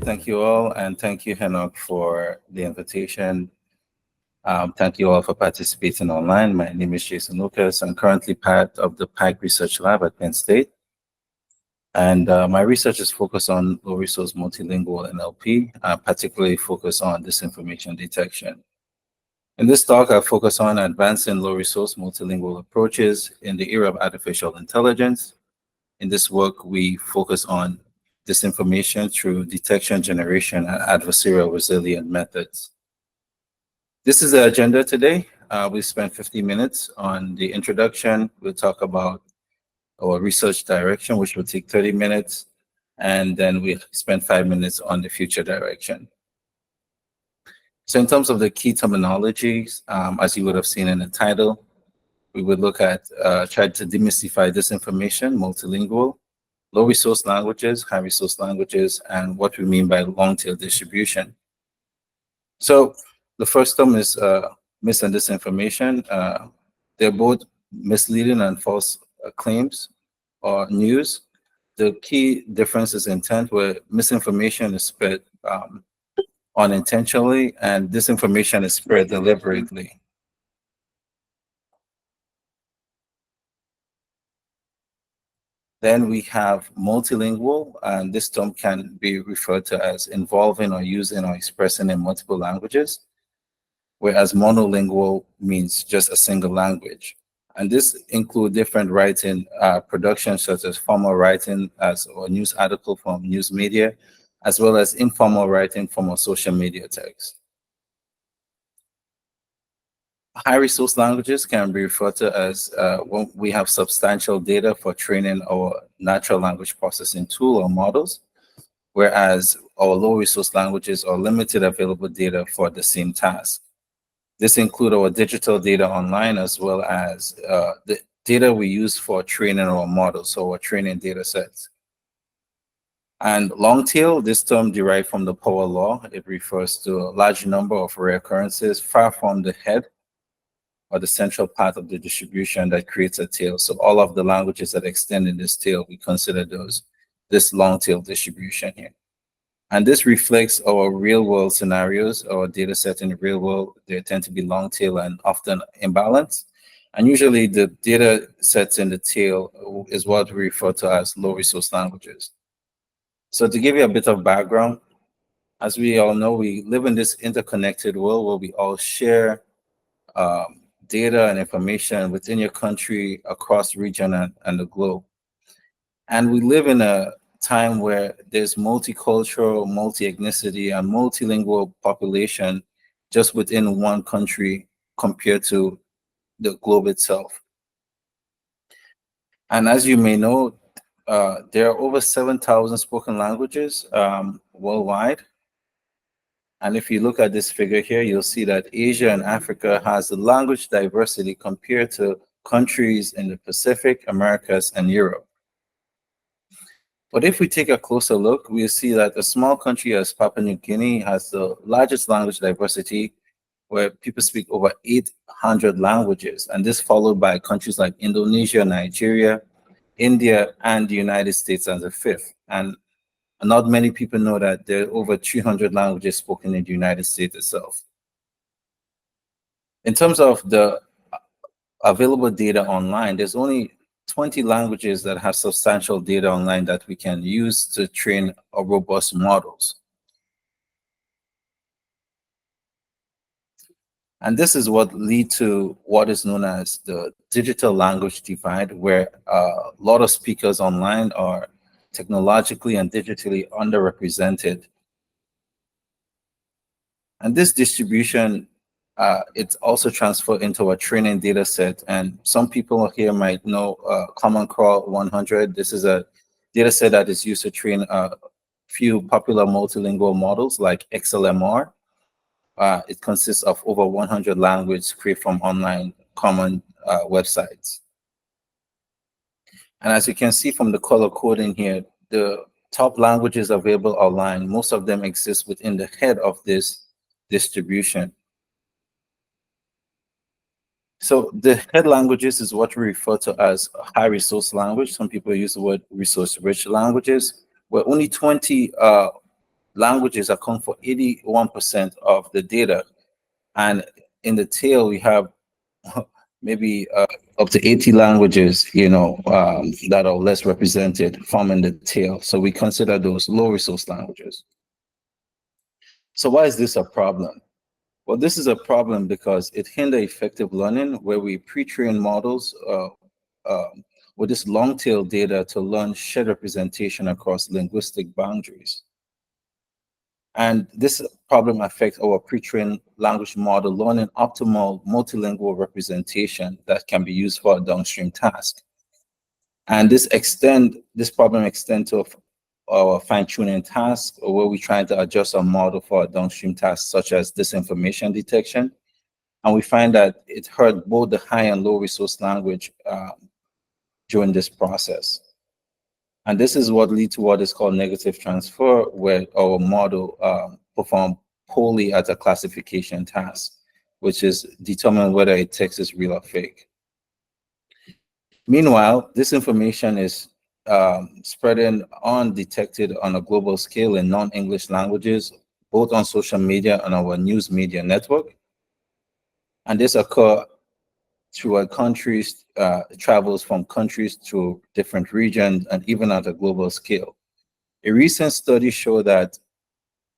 Thank you all, and thank you, Henok, for the invitation. Thank you all for participating online. My name is Jason Lucas. I'm currently part of the PIKE Research Lab at Penn State. And my research is focused on low-resource multilingual NLP, particularly focused on disinformation detection. In this talk, I focus on advancing low-resource multilingual approaches in the era of artificial intelligence. In this work, we focus on disinformation through detection, generation, and adversarial resilient methods. This is the agenda today. We spent 50 minutes on the introduction. We'll talk about our research direction, which will take 30 minutes. And then we spend 5 minutes on the future direction. So in terms of the key terminologies, as you would have seen in the title, we would look at, try to demystify disinformation, multilingual, low resource languages, high resource languages, and what we mean by long tail distribution. So the first term is mis and disinformation. They're both misleading and false claims or news. The key difference is intent, where misinformation is spread unintentionally and disinformation is spread deliberately. Then we have multilingual, and this term can be referred to as involving or using or expressing in multiple languages, whereas monolingual means just a single language. And this includes different writing productions, such as formal writing as a news article from news media, as well as informal writing from a social media text. High resource languages can be referred to as when we have substantial data for training our natural language processing tool or models, whereas our low resource languages are limited available data for the same task. This includes our digital data online, as well as the data we use for training our models, so our training data sets. And long tail, this term derived from the Power law. It refers to a large number of rare occurrences far from the head or the central part of the distribution that creates a tail. So all of the languages that extend in this tail, we consider this long tail distribution here. And this reflects our real world scenarios, our data set in the real world. They tend to be long tail and often imbalanced. And usually the data sets in the tail is what we refer to as low resource languages. So to give you a bit of background, as we all know, we live in this interconnected world where we all share data and information within your country, across region and the globe. And we live in a time where there's multicultural, multi-ethnicity, and multilingual population just within one country compared to the globe itself. And as you may know, there are over 7,000 spoken languages worldwide. And if you look at this figure here, you'll see that Asia and Africa has the language diversity compared to countries in the Pacific, Americas, and Europe. But if we take a closer look, we'll see that a small country as Papua New Guinea has the largest language diversity, where people speak over 800 languages. And this followed by countries like Indonesia, Nigeria, India, and the United States as a fifth. And not many people know that there are over 300 languages spoken in the United States itself. In terms of the available data online, there's only 20 languages that have substantial data online that we can use to train our robust models. And this is what leads to what is known as the digital language divide, where a lot of speakers online are technologically and digitally underrepresented. And this distribution, it's also transferred into a training data set. And some people here might know Common Core 100. This is a data set that is used to train a few popular multilingual models like XLMR. It consists of over 100 languages created from online common websites. And as you can see from the color coding here, the top languages available online, most of them exist within the head of this distribution. So the head languages is what we refer to as high resource language. Some people use the word resource rich languages, where only 20 languages account for 81% of the data. And in the tail, we have maybe up to 80 languages, that are less represented forming the tail. So we consider those low resource languages. So why is this a problem? Well, this is a problem because it hinders effective learning where we pre-train models with this long tail data to learn shared representation across linguistic boundaries. And this problem affects our pre-trained language model learning optimal multilingual representation that can be used for a downstream task. And this problem extends to our fine-tuning task, or where we're trying to adjust our model for a downstream task, such as disinformation detection. And we find that it hurt both the high and low resource language during this process. And this is what leads to what is called negative transfer, where our model perform poorly at a classification task, which is determine whether a text is real or fake. Meanwhile, this information is spreading undetected on a global scale in non-English languages, both on social media and our news media network. And this occurs through countries, travels from countries to different regions, and even at a global scale. A recent study showed that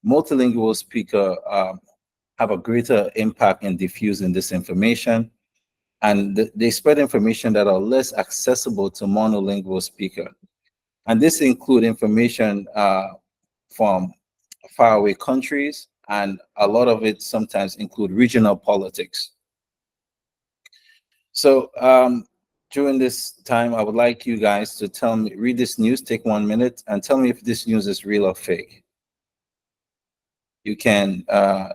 multilingual speakers have a greater impact in diffusing this information, and they spread information that are less accessible to monolingual speakers. And this includes information from faraway countries, and a lot of it sometimes include regional politics. So during this time, I would like you guys to tell me, read this news, take 1 minute, and tell me if this news is real or fake. You can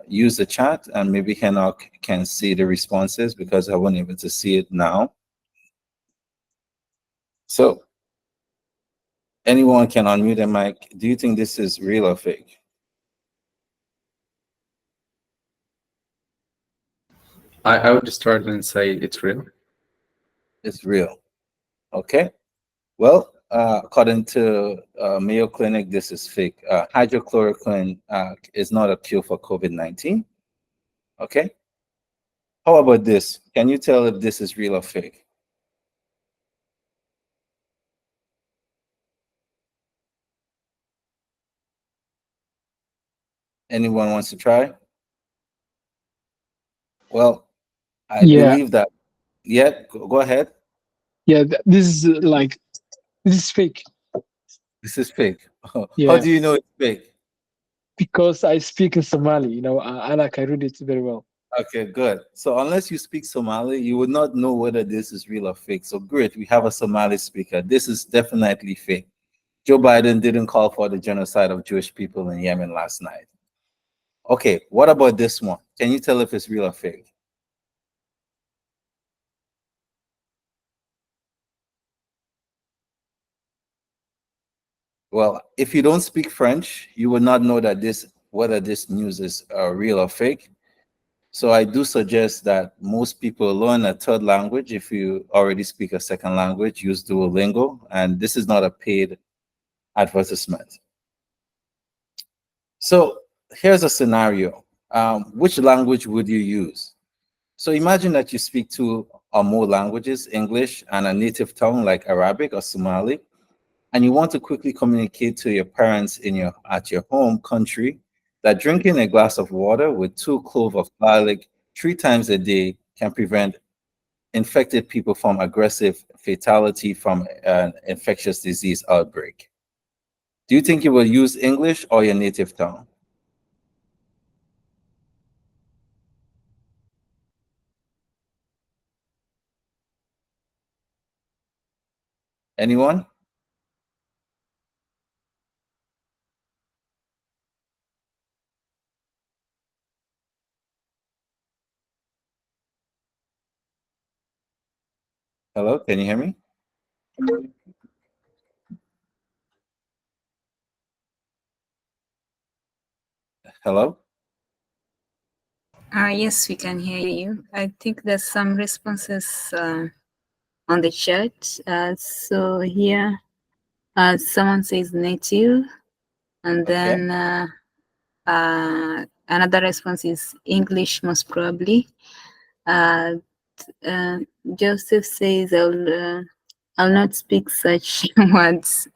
use the chat, and maybe Henok can see the responses because I wasn't able to see it now. So anyone can unmute their mic. Do you think this is real or fake? I would start and say it's real. It's real. Okay. Well, according to Mayo Clinic, this is fake. Hydrochloroquine is not a cure for COVID-19. Okay. How about this? Can you tell if this is real or fake? Anyone wants to try? Well, I believe that. Yeah, go ahead. Yeah, this is fake. This is fake. Yeah. How do you know it's fake? Because I speak in Somali, and I read it very well. Okay, good. So unless you speak Somali, you would not know whether this is real or fake. So great, we have a Somali speaker. This is definitely fake. Joe Biden didn't call for the genocide of Jewish people in Yemen last night. Okay, what about this one? Can you tell if it's real or fake? Well, if you don't speak French, you will not know that whether this news is real or fake. So I do suggest that most people learn a third language. If you already speak a second language, use Duolingo, and this is not a paid advertisement. So here's a scenario. Which language would you use? So imagine that you speak two or more languages, English and a native tongue like Arabic or Somali, and you want to quickly communicate to your parents at your home country that drinking a glass of water with 2 cloves of garlic 3 times a day can prevent infected people from aggressive fatality from an infectious disease outbreak. Do you think you will use English or your native tongue? Anyone? Hello, can you hear me? Hello? Yes, we can hear you. I think there's some responses on the chat. So here, someone says native, and then Another response is English, most probably. Joseph says, I'll not speak such words.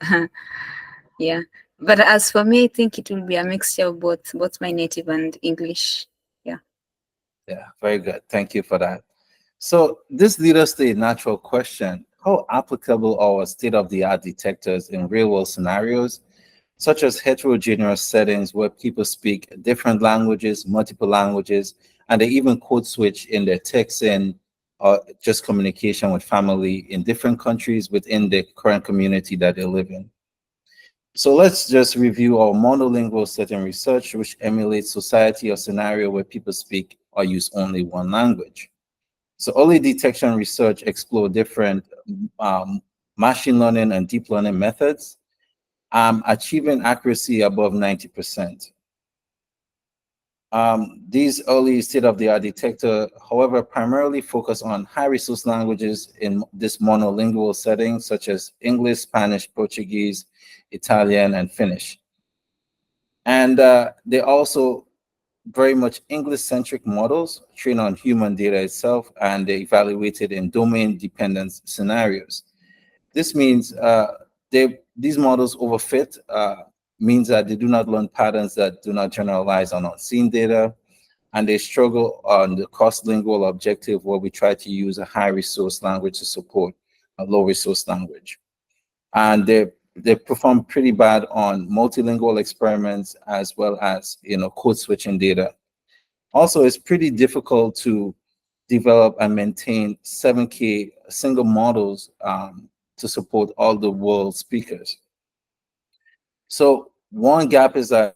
Yeah. But as for me, I think it will be a mixture of both my native and English. Yeah. Yeah, very good. Thank you for that. So this leads us to a natural question. How applicable are our state-of-the-art detectors in real-world scenarios, such as heterogeneous settings where people speak different languages, multiple languages, and they even code switch in their texting or just communication with family in different countries within the current community that they live in? So let's just review our monolingual setting research, which emulates society or scenario where people speak or use only one language. So early detection research explore different machine learning and deep learning methods, achieving accuracy above 90%. These early state-of-the-art detector, however, primarily focus on high-resource languages in this monolingual setting, such as English, Spanish, Portuguese, Italian, and Finnish. And they also very much English-centric models trained on human data itself, and they evaluated in domain-dependent scenarios. This means these models overfit, means that they do not learn patterns that do not generalize on unseen data, and they struggle on the cross-lingual objective where we try to use a high-resource language to support a low-resource language. And they perform pretty bad on multilingual experiments as well as code switching data. Also, it's pretty difficult to develop and maintain 7K single models to support all the world speakers. So one gap is that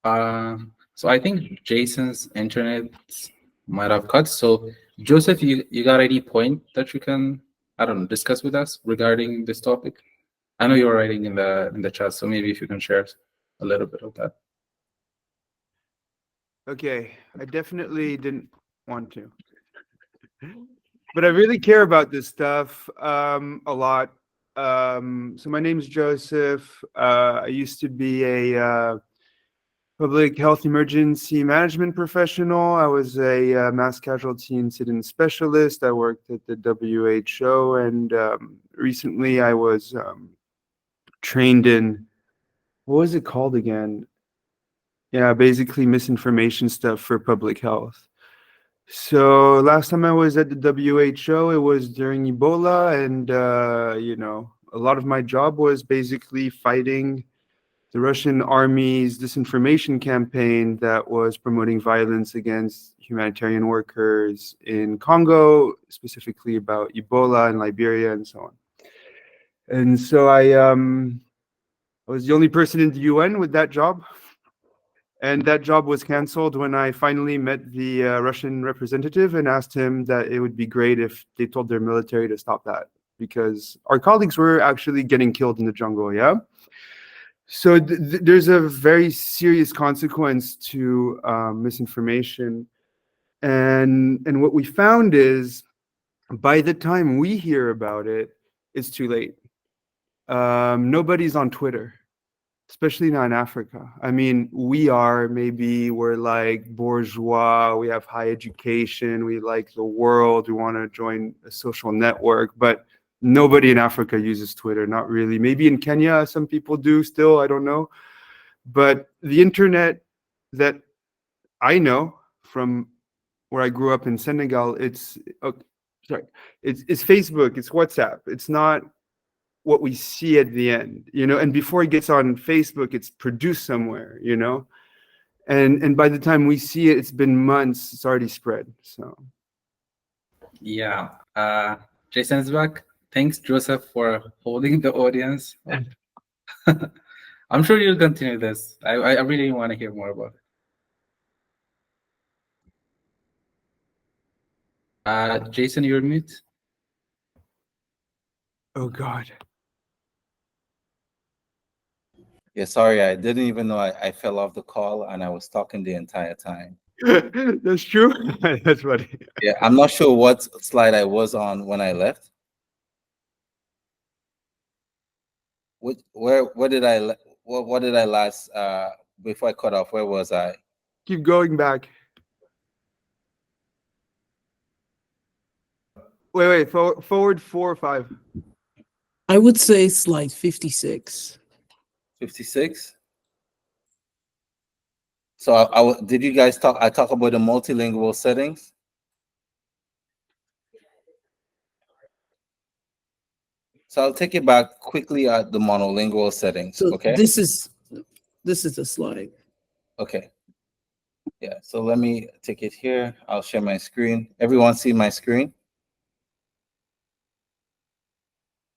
So I think Jason's internet might have cut. So Joseph, you got any point that you can, I don't know, discuss with us regarding this topic? I know you're writing in the chat, so maybe if you can share a little bit of that. Okay, I definitely didn't want to, but I really care about this stuff a lot. So my name's Joseph. I used to be a public health emergency management professional. I was a mass casualty incident specialist. I worked at the WHO, and recently I was trained in, what was it called again? Yeah, basically misinformation stuff for public health. So last time I was at the WHO, it was during Ebola, and a lot of my job was basically fighting the Russian army's disinformation campaign that was promoting violence against humanitarian workers in Congo, specifically about Ebola in Liberia and so on. And so I was the only person in the UN with that job. And that job was canceled when I finally met the Russian representative and asked him that it would be great if they told their military to stop that, because our colleagues were actually getting killed in the jungle, yeah? So there's a very serious consequence to misinformation. And what we found is by the time we hear about it, it's too late. Nobody's on Twitter, especially not in Africa. I mean, we're like bourgeois, we have high education, we like the world, we want to join a social network, but nobody in Africa uses Twitter, not really. Maybe in Kenya, some people do still, I don't know. But the internet that I know from where I grew up in Senegal, it's Facebook, it's WhatsApp. It's not what we see at the end, and before it gets on Facebook, it's produced somewhere, and by the time we see it, it's been months, it's already spread. So Yeah. Jason is back. Thanks, Joseph, for holding the audience. I'm sure you'll continue this. I really want to hear more about it. Jason, you're mute. oh god. Yeah, sorry, I didn't even know I fell off the call and I was talking the entire time. That's true. That's funny. Yeah, I'm not sure what slide I was on when I left. Where did what did I last before I cut off? Where was I? Keep going back. Wait, forward 4 or 5. I would say slide 56. 56. So did you guys talk? I talk about the multilingual settings. So I'll take it back quickly at the monolingual settings. So Okay. this is the slide. Okay. Yeah. So let me take it here. I'll share my screen. Everyone see my screen?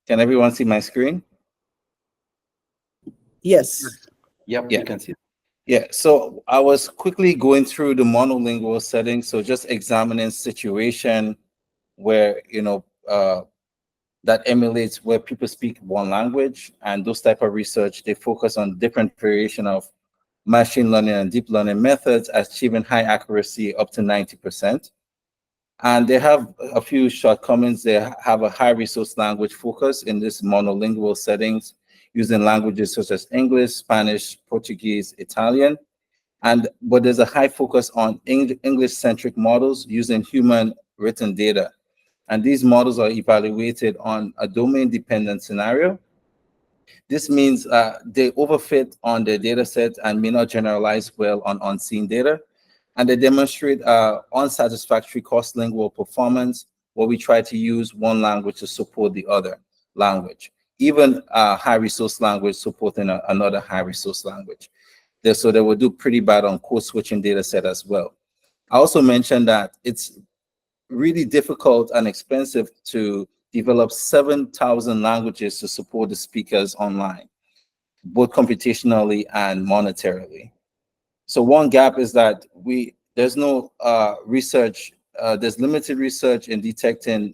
Can everyone see my screen? Yes. Yep, Yeah. you can see it. Yeah, so I was quickly going through the monolingual settings, so just examining situation where, that emulates where people speak one language, and those type of research, they focus on different variation of machine learning and deep learning methods, achieving high accuracy up to 90%. And they have a few shortcomings. They have a high resource language focus in this monolingual settings, using languages such as English, Spanish, Portuguese, Italian. But there's a high focus on English-centric models using human written data. And these models are evaluated on a domain-dependent scenario. This means they overfit on their data set and may not generalize well on unseen data. And they demonstrate unsatisfactory cross-lingual performance, where we try to use one language to support the other language, even high resource language supporting another high resource language. So they will do pretty bad on code switching data set as well. I also mentioned that it's really difficult and expensive to develop 7,000 languages to support the speakers online, both computationally and monetarily. So one gap is that there's no research, there's limited research in detecting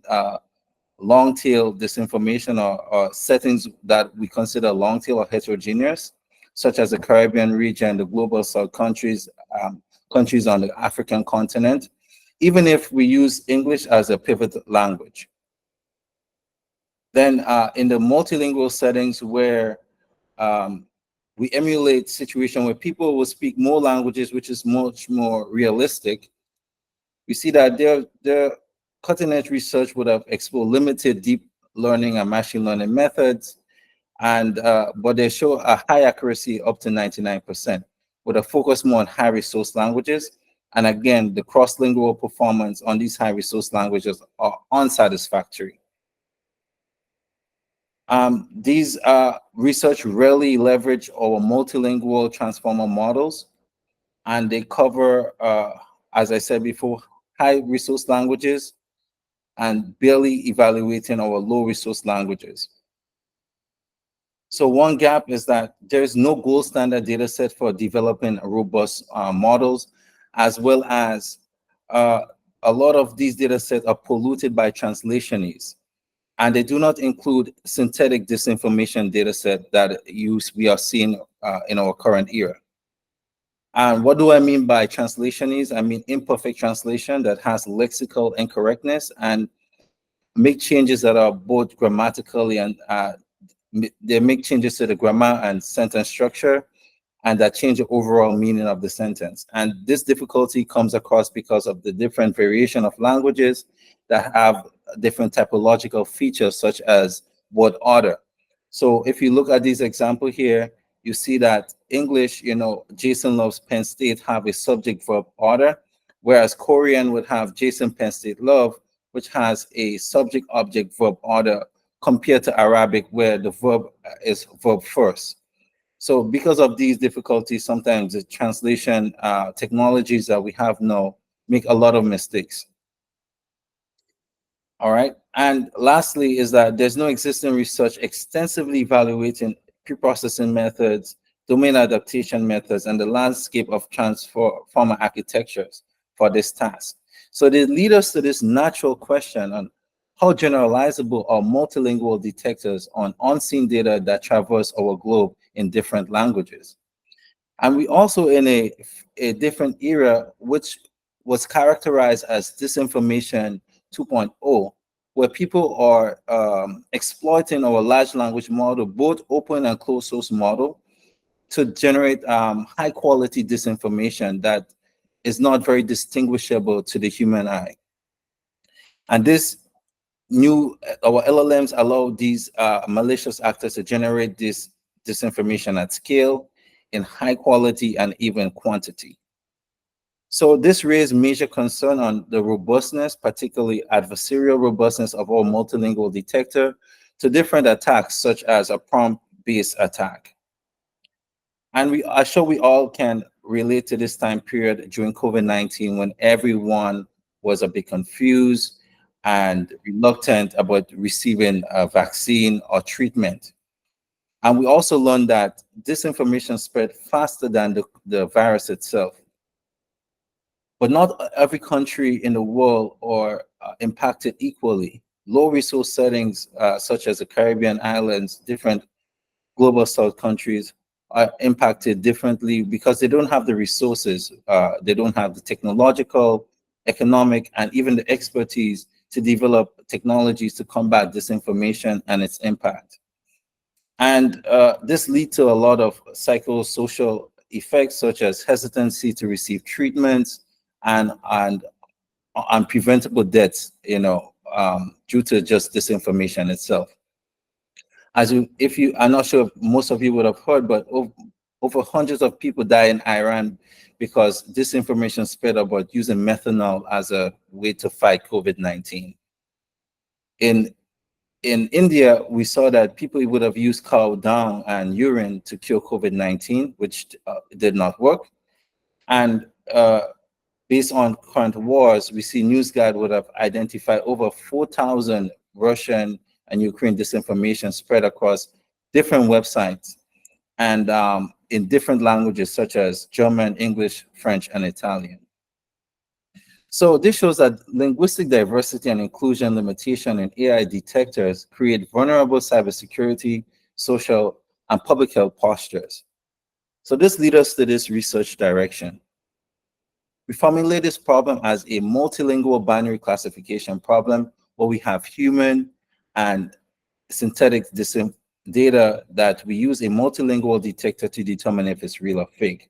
long tail disinformation or settings that we consider long tail or heterogeneous, such as the Caribbean region, the global south countries, countries on the African continent, even if we use English as a pivot language. Then in the multilingual settings where we emulate situation where people will speak more languages, which is much more realistic, we see that their cutting edge research would have explored limited deep learning and machine learning methods, but they show a high accuracy up to 99%, with a focus more on high resource languages. And again, the cross-lingual performance on these high resource languages are unsatisfactory. These research rarely leverage our multilingual transformer models, and they cover, as I said before, high resource languages and barely evaluating our low resource languages. So one gap is that there is no gold standard data set for developing robust models, as well as a lot of these data sets are polluted by translationists, and they do not include synthetic disinformation data set that we are seeing in our current era. And what do I mean by translationese? I mean imperfect translation that has lexical incorrectness and make changes that are both grammatically and they make changes to the grammar and sentence structure, and that change the overall meaning of the sentence. And this difficulty comes across because of the different variation of languages that have different typological features, such as word order. So if you look at this example here, you see that English, Jason loves Penn State have a subject verb order, whereas Korean would have Jason Penn State love, which has a subject object verb order, compared to Arabic, where the verb is verb first. So because of these difficulties, sometimes the translation technologies that we have now make a lot of mistakes. All right. And lastly is that there's no existing research extensively evaluating pre-processing methods, domain adaptation methods, and the landscape of transformer architectures for this task. So they lead us to this natural question on how generalizable are multilingual detectors on unseen data that traverse our globe in different languages. And we also in a different era, which was characterized as disinformation 2.0, where people are exploiting our large language model, both open and closed source model, to generate high quality disinformation that is not very distinguishable to the human eye. And our LLMs allow these malicious actors to generate this disinformation at scale, in high quality, and even quantity. So this raised major concern on the robustness, particularly adversarial robustness of our multilingual detector to different attacks, such as a prompt-based attack. And I'm sure we all can relate to this time period during COVID-19 when everyone was a bit confused and reluctant about receiving a vaccine or treatment. And we also learned that disinformation spread faster than the virus itself. But not every country in the world are impacted equally. Low resource settings, such as the Caribbean islands, different global south countries, are impacted differently because they don't have the resources, they don't have the technological, economic, and even the expertise to develop technologies to combat disinformation and its impact. And this leads to a lot of psychosocial effects, such as hesitancy to receive treatments and preventable deaths, due to just disinformation itself. I'm not sure if most of you would have heard, but over hundreds of people die in Iran because disinformation spread about using methanol as a way to fight COVID-19. In India, we saw that people would have used cow dung and urine to cure COVID-19, which did not work. And based on current wars, we see NewsGuard would have identified over 4,000 Russian and Ukraine disinformation spread across different websites and in different languages such as German, English, French, and Italian. So this shows that linguistic diversity and inclusion limitation in AI detectors create vulnerable cybersecurity, social, and public health postures. So this leads us to this research direction. We formulate this problem as a multilingual binary classification problem where we have human and synthetic data that we use a multilingual detector to determine if it's real or fake.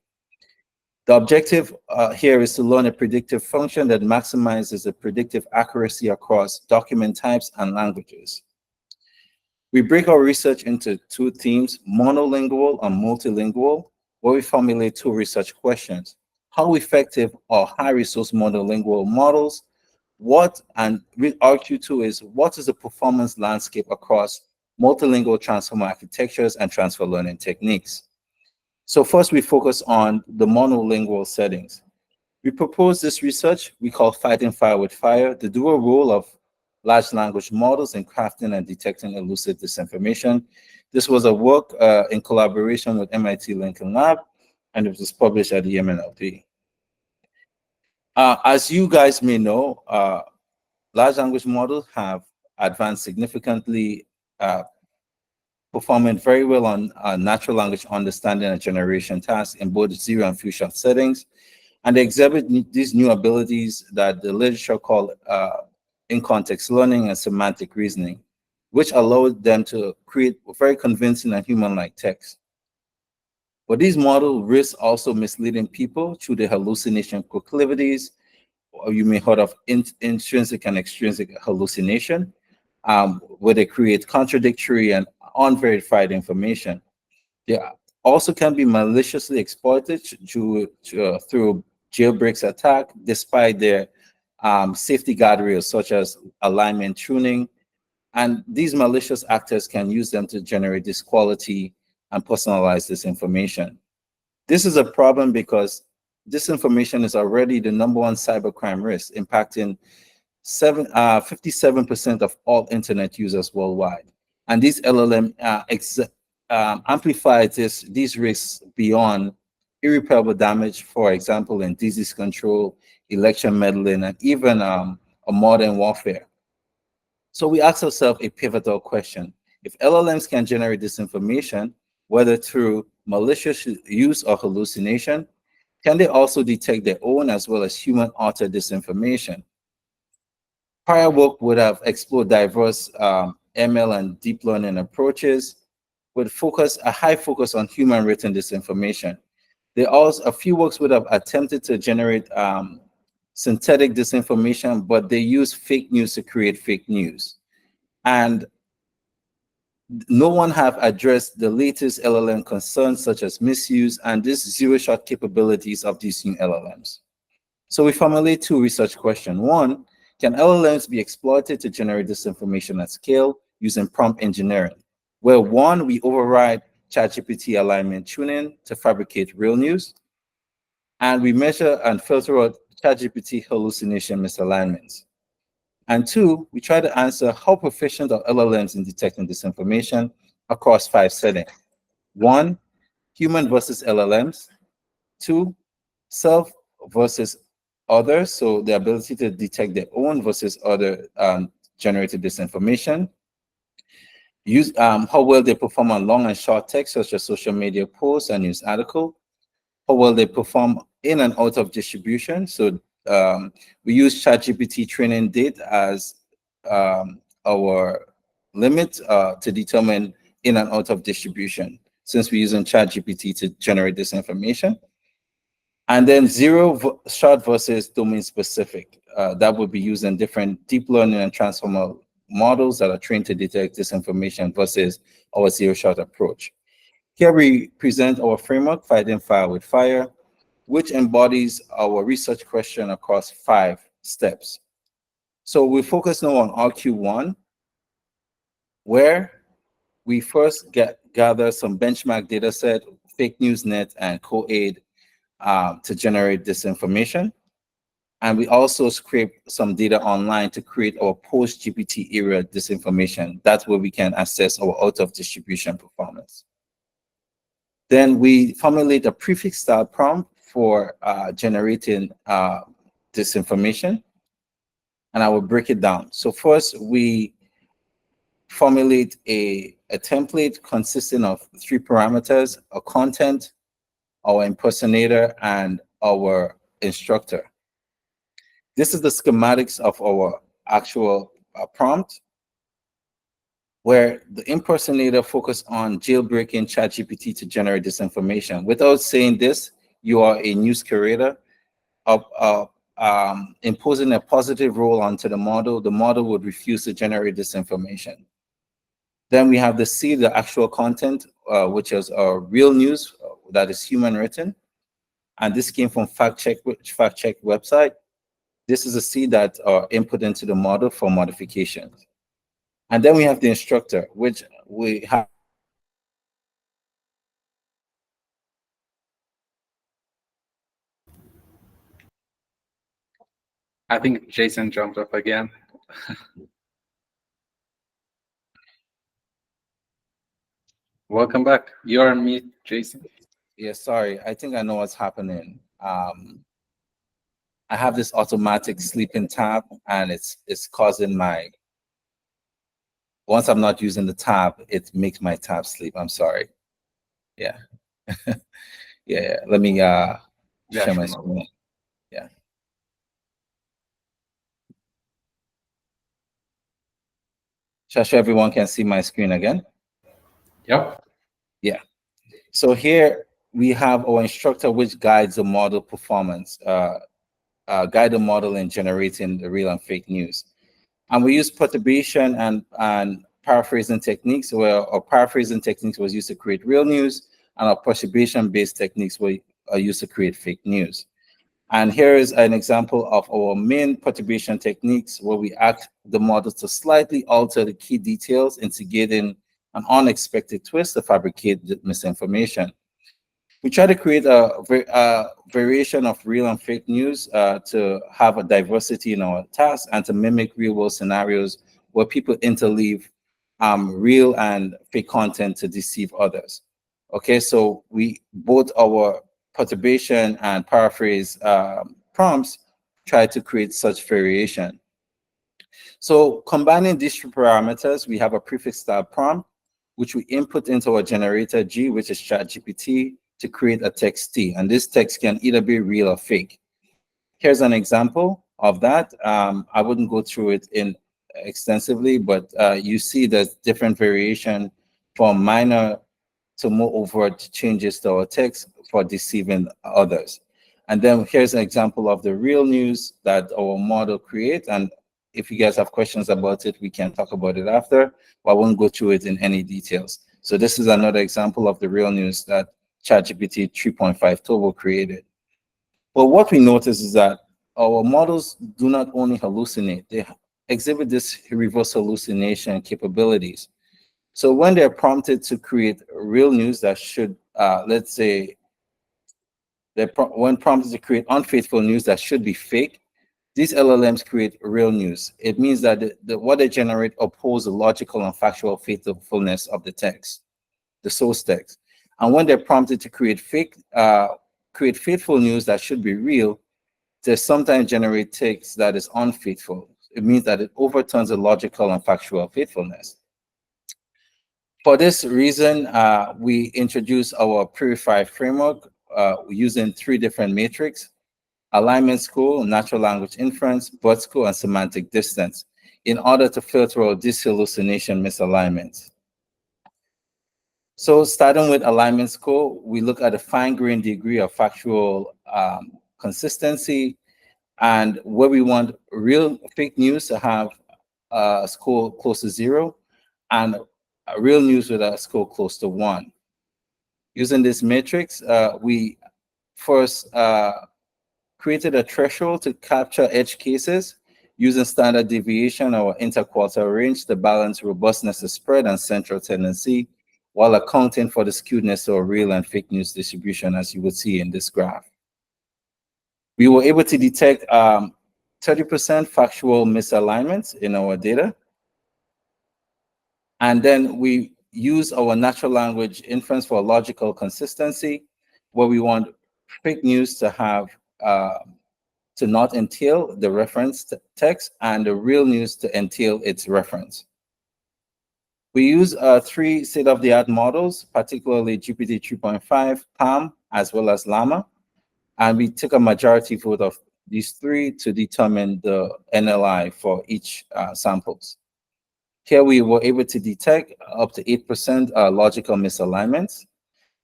The objective here is to learn a predictive function that maximizes the predictive accuracy across document types and languages. We break our research into two themes, monolingual and multilingual, where we formulate two research questions. How effective are high-resource monolingual models? And RQ2 is, what is the performance landscape across multilingual transformer architectures and transfer learning techniques? So first, we focus on the monolingual settings. We propose this research we call Fighting Fire with Fire, the dual role of large language models in crafting and detecting elusive disinformation. This was a work in collaboration with MIT Lincoln Lab, and it was published at the MNLP. As you guys may know, large language models have advanced significantly performing very well on natural language understanding and generation tasks in both zero and few shot settings. And they exhibit these new abilities that the literature call in-context learning and semantic reasoning, which allowed them to create very convincing and human-like text. But these models risk also misleading people through the hallucination proclivities, or you may have heard of intrinsic and extrinsic hallucination, where they create contradictory and unverified information. They also can be maliciously exploited through jailbreaks attack, despite their safety guardrails such as alignment tuning. And these malicious actors can use them to generate disquality and personalize this information. This is a problem because disinformation is already the #1 cybercrime risk, impacting 57% of all internet users worldwide. And these LLM amplify these risks beyond irreparable damage, for example, in disease control, election meddling, and even a modern warfare. So we ask ourselves a pivotal question. If LLMs can generate disinformation, whether through malicious use or hallucination, can they also detect their own as well as human-authored disinformation? Prior work would have explored diverse ML and deep learning approaches with a high focus on human-written disinformation. A few works would have attempted to generate synthetic disinformation, but they use fake news to create fake news. And no one have addressed the latest LLM concerns such as misuse and these zero-shot capabilities of these new LLMs. So we formulate 2 research questions. 1, can LLMs be exploited to generate disinformation at scale using prompt engineering? Where 1, we override ChatGPT alignment tuning to fabricate real news, and we measure and filter out ChatGPT hallucination misalignments. And 2, we try to answer how proficient are LLMs in detecting disinformation across 5 settings. 1, human versus LLMs. 2, self versus others, so the ability to detect their own versus other generated disinformation. How well they perform on long and short text, such as social media posts and news articles. How well they perform in and out of distribution. So we use ChatGPT training data as our limit to determine in and out of distribution, since we're using ChatGPT to generate this information. And then zero-shot versus domain-specific. That would be using different deep learning and transformer models that are trained to detect this information versus our zero-shot approach. Here we present our framework, Fighting Fire with Fire, which embodies our research question across 5 steps. So we focus now on RQ1, where we first gather some benchmark data set, Fake News Net and CoAid to generate this information. And we also scrape some data online to create our post-GPT era disinformation. That's where we can assess our out-of-distribution performance. Then we formulate a prefix-style prompt for generating disinformation, and I will break it down. So first, we formulate a template consisting of 3 parameters: a content, our impersonator, and our instructor. This is the schematics of our actual prompt, where the impersonator focused on jailbreaking ChatGPT to generate this information. Without saying this, you are a news curator imposing a positive role onto the model would refuse to generate this information. Then we have the C, the actual content, which is real news that is human written. And this came from fact check website. This is a C that are input into the model for modifications. And then we have the instructor, which we have. I think Jason jumped up again. Welcome back. You're on mute, Jason. Yeah, sorry. I think I know what's happening. I have this automatic sleeping tab, and it's causing my Once I'm not using the tab, it makes my tab sleep. I'm sorry. Yeah. Yeah. Let me share my screen. Yeah. Shasha, everyone can see my screen again? Yep. Yeah. So here we have our instructor, which guides the model performance, guide the model in generating the real and fake news. And we use perturbation and paraphrasing techniques, where our paraphrasing techniques was used to create real news, and our perturbation-based techniques were used to create fake news. And here is an example of our main perturbation techniques, where we ask the model to slightly alter the key details, instigating an unexpected twist to fabricate the misinformation. We try to create a variation of real and fake news to have a diversity in our tasks and to mimic real-world scenarios where people interleave real and fake content to deceive others. Okay, so we both our perturbation and paraphrase prompts try to create such variation. So combining these two parameters, we have a prefix style prompt, which we input into our generator G, which is ChatGPT, to create a text T. And this text can either be real or fake. Here's an example of that. I wouldn't go through it in extensively, but you see there's different variation from minor to more overt changes to our text for deceiving others. And then here's an example of the real news that our model creates. And if you guys have questions about it, we can talk about it after, but I won't go through it in any details. So this is another example of the real news that ChatGPT 3.5 Turbo created. But what we notice is that our models do not only hallucinate, they exhibit this reverse hallucination capabilities. So when they're prompted to create real news that should, let's say, when prompted to create unfaithful news that should be fake, these LLMs create real news. It means that what they generate oppose the logical and factual faithfulness of the text, the source text. And when they're prompted to create faithful news that should be real, they sometimes generate text that is unfaithful. It means that it overturns the logical and factual faithfulness. For this reason, we introduced our Purify framework using 3 different metrics: alignment score, natural language inference, BUT score, and semantic distance, in order to filter out this hallucination misalignment. So starting with alignment score, we look at a fine-grained degree of factual consistency, and where we want real fake news to have a score close to 0, and real news with a score close to 1. Using this matrix, we first created a threshold to capture edge cases using standard deviation or interquartile range to balance robustness of spread and central tendency, while accounting for the skewedness of real and fake news distribution, as you would see in this graph. We were able to detect 30% factual misalignments in our data. And then we use our natural language inference for logical consistency, where we want fake news to have to not entail the reference text and the real news to entail its reference. We use 3 state-of-the-art models, particularly GPT 3.5, PALM, as well as Llama. And we took a majority vote of these 3 to determine the NLI for each samples. Here we were able to detect up to 8% logical misalignments.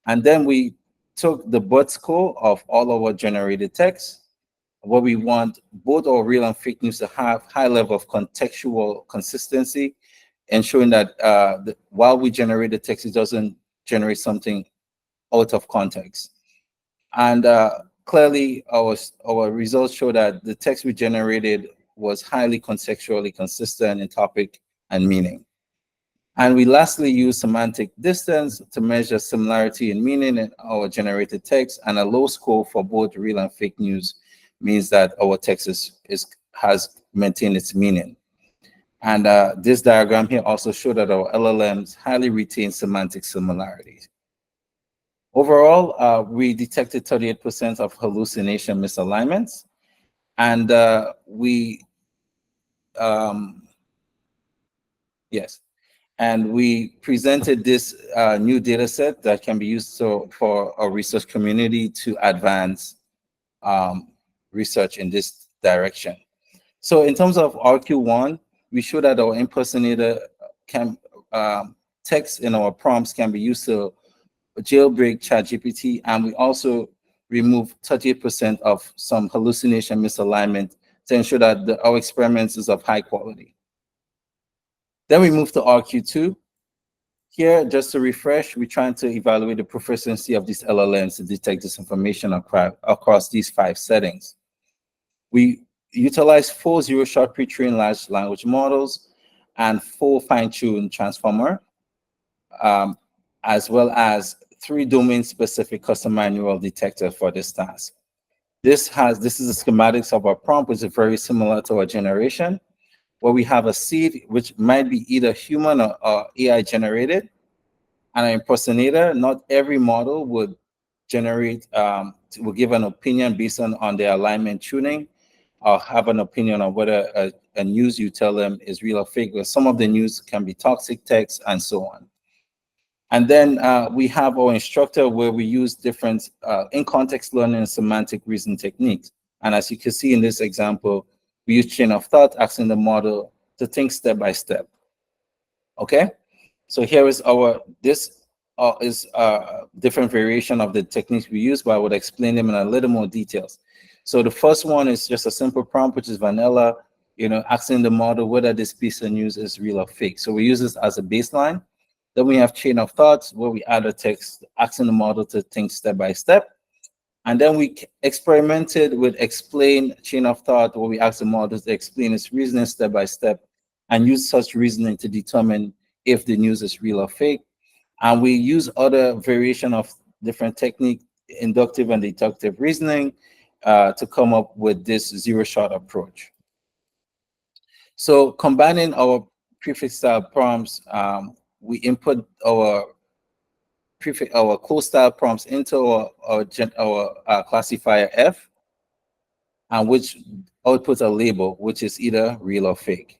And then we took the BUT score of all our generated text, where we want both our real and fake news to have high level of contextual consistency, ensuring that while we generate the text, it doesn't generate something out of context. And clearly, our results show that the text we generated was highly contextually consistent in topic and meaning. And we lastly use semantic distance to measure similarity in meaning in our generated text, and a low score for both real and fake news means that our text has maintained its meaning. And this diagram here also shows that our LLMs highly retain semantic similarities. Overall, we detected 38% of hallucination misalignments, and yes, And we presented this new data set that can be used for our research community to advance research in this direction. So in terms of RQ1, we show that our impersonator can text in our prompts can be used to jailbreak ChatGPT, and we also remove 38% of some hallucination misalignment to ensure that our experiments is of high quality. Then we move to RQ2. Here, just to refresh, we're trying to evaluate the proficiency of these LLMs to detect disinformation across these 5 settings. We utilize 4 zero-shot pre-trained large language models and 4 fine-tuned transformer, as well as 3 domain-specific customized neural detectors for this task. This is the schematics of our prompt, which is very similar to our generation, where we have a seed, which might be either human or AI generated, and an impersonator. Not every model would generate, will give an opinion based on their alignment tuning, or have an opinion on whether a news you tell them is real or fake. Some of the news can be toxic text and so on. And then we have our instructor where we use different in-context learning and semantic reasoning techniques. And as you can see in this example, we use chain of thought, asking the model to think step by step. Okay, so here is this is a different variation of the techniques we use, but I would explain them in a little more details. So the first one is just a simple prompt, which is vanilla, asking the model whether this piece of news is real or fake. So we use this as a baseline. Then we have chain of thoughts, where we add a text, asking the model to think step by step. And then we experimented with explain chain of thought, where we ask the model to explain its reasoning step by step and use such reasoning to determine if the news is real or fake. And we use other variation of different technique, inductive and deductive reasoning, to come up with this zero-shot approach. So combining our prefix style prompts, we input our code style prompts into our classifier F, and which outputs a label, which is either real or fake.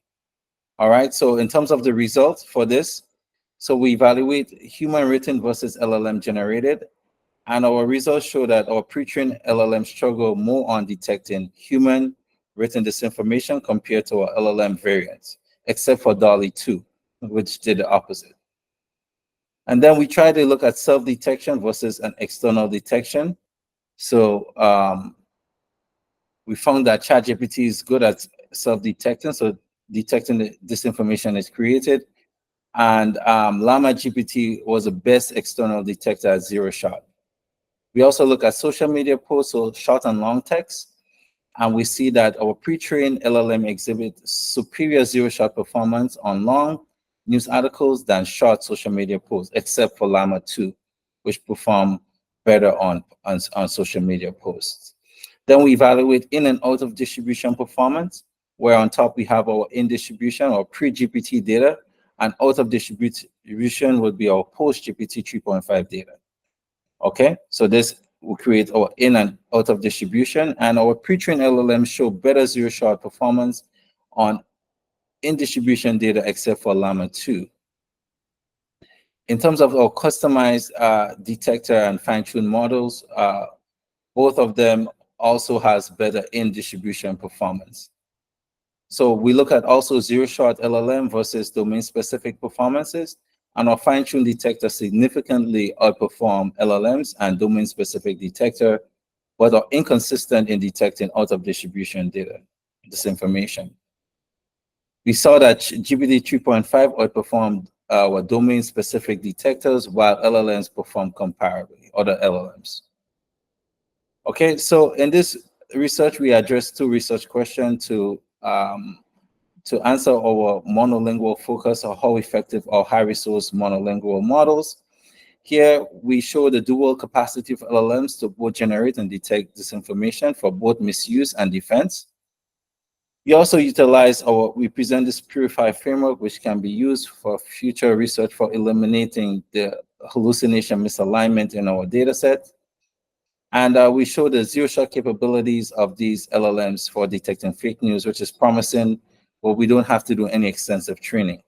All right, so in terms of the results for this, so we evaluate human written versus LLM generated, and our results show that our pre-trained LLM struggle more on detecting human written disinformation compared to our LLM variants, except for DALL-E 2, which did the opposite. And then we try to look at self-detection versus an external detection. So we found that ChatGPT is good at self-detecting, so detecting the disinformation is created. And Llama GPT was the best external detector at zero-shot. We also look at social media posts, so short and long text, and we see that our pre-trained LLM exhibits superior zero-shot performance on long news articles than short social media posts, except for Llama 2, which perform better on social media posts. Then we evaluate in and out of distribution performance, where on top we have our in distribution or pre-GPT data, and out of distribution would be our post-GPT 3.5 data. Okay, so this will create our in and out of distribution, and our pre-trained LLMs show better zero-shot performance on in distribution data except for Llama 2. In terms of our customized detector and fine-tuned models, both of them also has better in distribution performance. So we look at also zero-shot LLM versus domain-specific performances, and our fine-tuned detector significantly outperform LLMs and domain-specific detector, but are inconsistent in detecting out-of-distribution data, disinformation. We saw that GPT 3.5 outperformed our domain-specific detectors, while LLMs perform comparably, other LLMs. Okay, so in this research, we addressed 2 research questions to answer our monolingual focus, or how effective our high-resource monolingual models. Here, we show the dual capacity of LLMs to both generate and detect disinformation for both misuse and defense. We also utilize we present this purified framework, which can be used for future research for eliminating the hallucination misalignment in our data set. And we show the zero-shot capabilities of these LLMs for detecting fake news, which is promising, but we don't have to do any extensive training.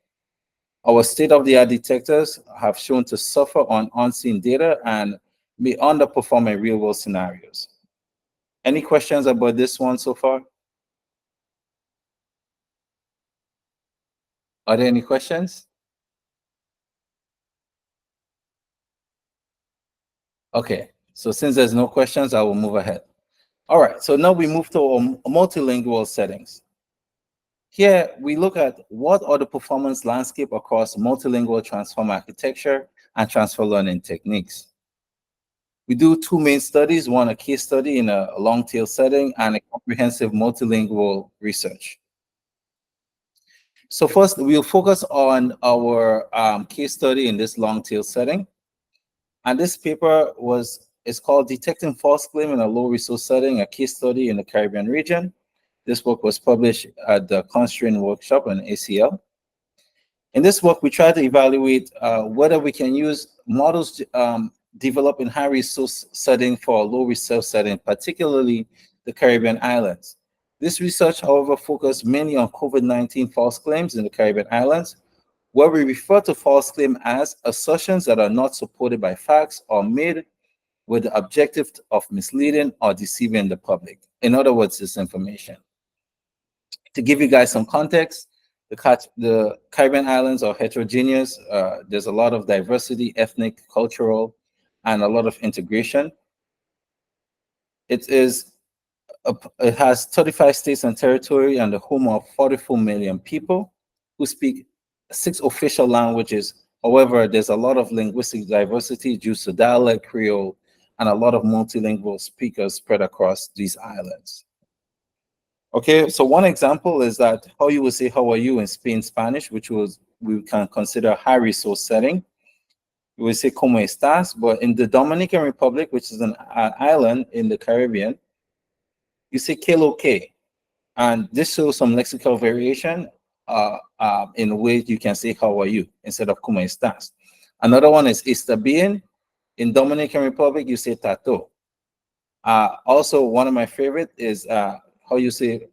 Our state-of-the-art detectors have shown to suffer on unseen data and may underperform in real-world scenarios. Any questions about this one so far? Are there any questions? Okay, so since there's no questions, I will move ahead. All right, so now we move to multilingual settings. Here, we look at what are the performance landscape across multilingual transform architecture and transfer learning techniques. We do two main studies, one a case study in a long-tail setting and a comprehensive multilingual research. So first, we'll focus on our case study in this long-tail setting. And this paper is called Detecting False Claim in a Low Resource Setting, a case study in the Caribbean region. This work was published at the Constraint Workshop on ACL. In this work, we try to evaluate whether we can use models developed in high resource setting for a low resource setting, particularly the Caribbean islands. This research, however, focused mainly on COVID-19 false claims in the Caribbean islands, where we refer to false claim as assertions that are not supported by facts or made with the objective of misleading or deceiving the public. In other words, disinformation. To give you guys some context, the Caribbean islands are heterogeneous. There's a lot of diversity, ethnic, cultural, and a lot of integration. It has 35 states and territory and the home of 44 million people who speak 6 official languages. However, there's a lot of linguistic diversity due to dialect, Creole, and a lot of multilingual speakers spread across these islands. Okay, so one example is that how you would say how are you in Spain Spanish, which we can consider a high resource setting. We would say como estás, but in the Dominican Republic, which is an island in the Caribbean, you say que lo que. And this shows some lexical variation in a way you can say how are you instead of como estás. Another one is está bien. In Dominican Republic, you say tato. Also, one of my favorite is how you say,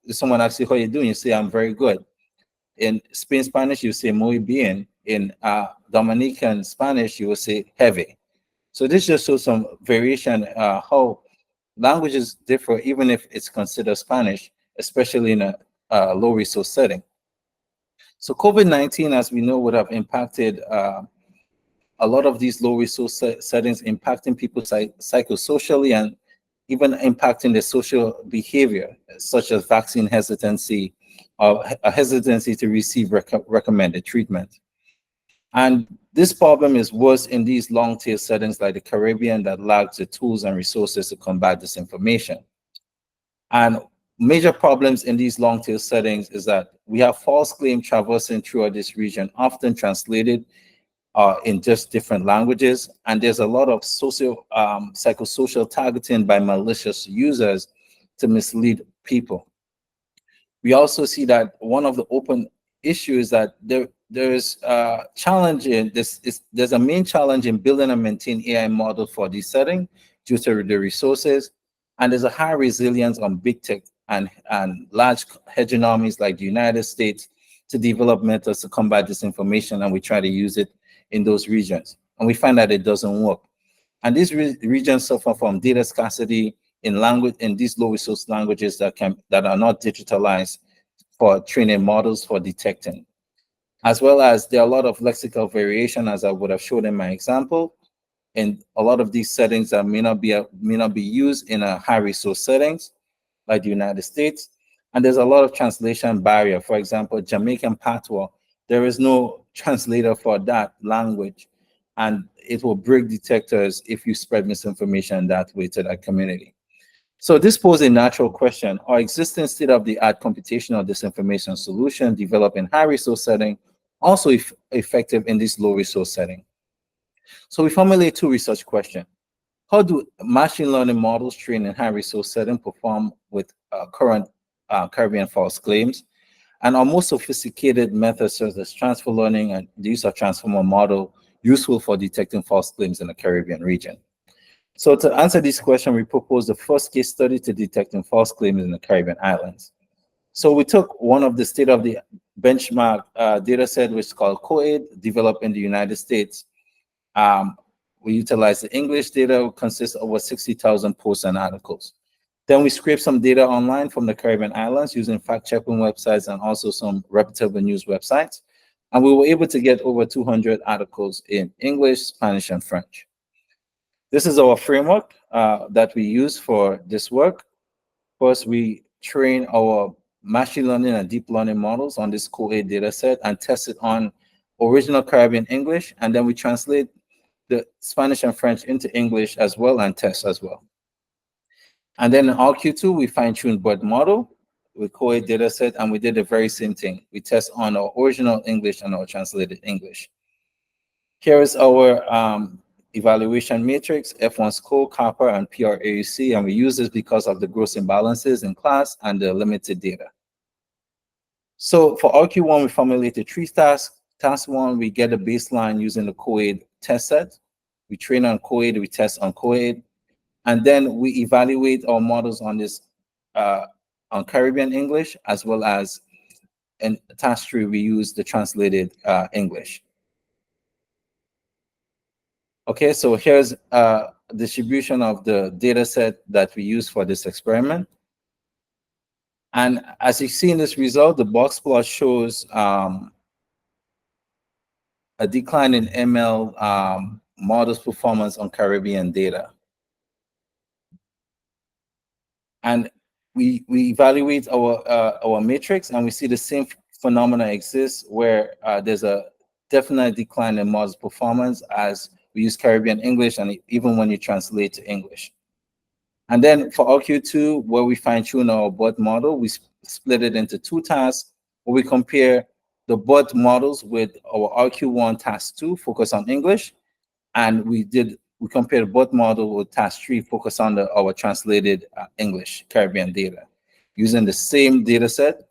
if someone asks you how you doing, you say I'm very good. In Spain Spanish, you say muy bien. In Dominican Spanish, you will say heavy. So this just shows some variation how languages differ, even if it's considered Spanish, especially in a low resource setting. So COVID-19, as we know, would have impacted a lot of these low resource settings, impacting people psychosocially and even impacting their social behavior, such as vaccine hesitancy or a hesitancy to receive recommended treatment. And this problem is worse in these long-tail settings like the Caribbean that lack the tools and resources to combat disinformation. And major problems in these long-tail settings is that we have false claims traversing throughout this region, often translated in just different languages. And there's a lot of psychosocial targeting by malicious users to mislead people. We also see that one of the open issues that there's a challenge in there's a main challenge in building and maintain AI models for this setting due to the resources. And there's a high resilience on big tech and large hegemonies like the United States to develop methods to combat disinformation, and we try to use it in those regions. And we find that it doesn't work. And these regions suffer from data scarcity in these low resource languages that are not digitalized for training models for detecting. As well as there are a lot of lexical variation, as I would have showed in my example, in a lot of these settings that may not be used in a high resource settings like the United States. And there's a lot of translation barrier. For example, Jamaican patois, there is no translator for that language, and it will break detectors if you spread misinformation that way to that community. So this poses a natural question: are existing state-of-the-art computational disinformation solutions developed in high resource setting also effective in this low resource setting? So we formulate 2 research questions. How do machine learning models trained in high resource setting perform with current Caribbean false claims? And are more sophisticated methods such as transfer learning and the use of transformer model useful for detecting false claims in the Caribbean region? So to answer this question, we proposed the first case study to detecting false claims in the Caribbean islands. So we took one of the benchmark data set, which is called COAID, developed in the United States. We utilize the English data, consists of over 60,000 posts and articles. Then we scrape some data online from the Caribbean islands using fact-checking websites and also some reputable news websites. And we were able to get over 200 articles in English, Spanish, and French. This is our framework that we use for this work. First, we train our machine learning and deep learning models on this COAID data set and test it on original Caribbean English. And then we translate the Spanish and French into English as well and test as well. And then in RQ2, we fine-tuned BERT model with COAID data set, and we did the very same thing. We test on our original English and our translated English. Here is our evaluation matrix, F1 score, CAPA, and PRAUC, and we use this because of the gross imbalances in class and the limited data. So for RQ1, we formulated 3 tasks. Task 1, we get a baseline using the COAID test set. We train on COAID, we test on COAID, and then we evaluate our models on this on Caribbean English, as well as in task 3, we use the translated English. Okay, so here's a distribution of the data set that we use for this experiment. And as you see in this result, the box plot shows a decline in ML models performance on Caribbean data. And we evaluate our matrix, and we see the same phenomena exists where there's a definite decline in models performance as we use Caribbean English, and even when you translate to English. And then for RQ2, where we fine-tune our BERT model, we split it into 2 tasks, where we compare the BERT models with our RQ1 task 2, focus on English, and we compared BERT model with task 3, focus on our translated English Caribbean data, using the same data set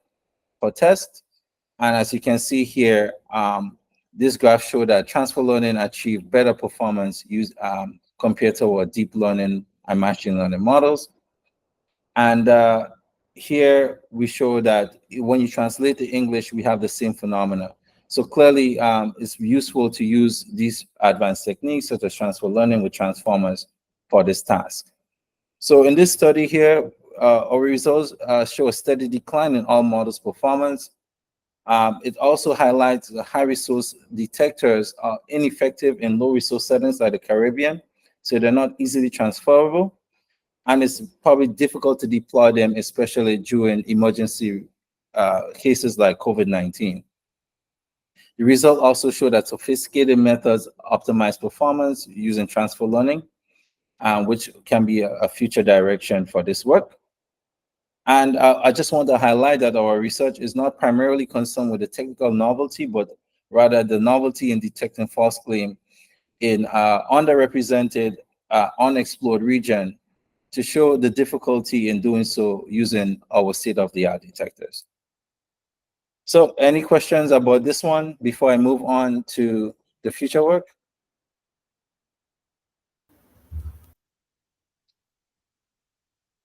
for test. And as you can see here, this graph showed that transfer learning achieved better performance compared to our deep learning and machine learning models. And here we show that when you translate to English, we have the same phenomena. So clearly, it's useful to use these advanced techniques such as transfer learning with transformers for this task. So in this study here, our results show a steady decline in all models' performance. It also highlights the high resource detectors are ineffective in low resource settings like the Caribbean, so they're not easily transferable. And it's probably difficult to deploy them, especially during emergency cases like COVID-19. The result also showed that sophisticated methods optimize performance using transfer learning, which can be a future direction for this work. And I just want to highlight that our research is not primarily concerned with the technical novelty, but rather the novelty in detecting false claim in underrepresented, unexplored region to show the difficulty in doing so using our state-of-the-art detectors. So any questions about this one before I move on to the future work?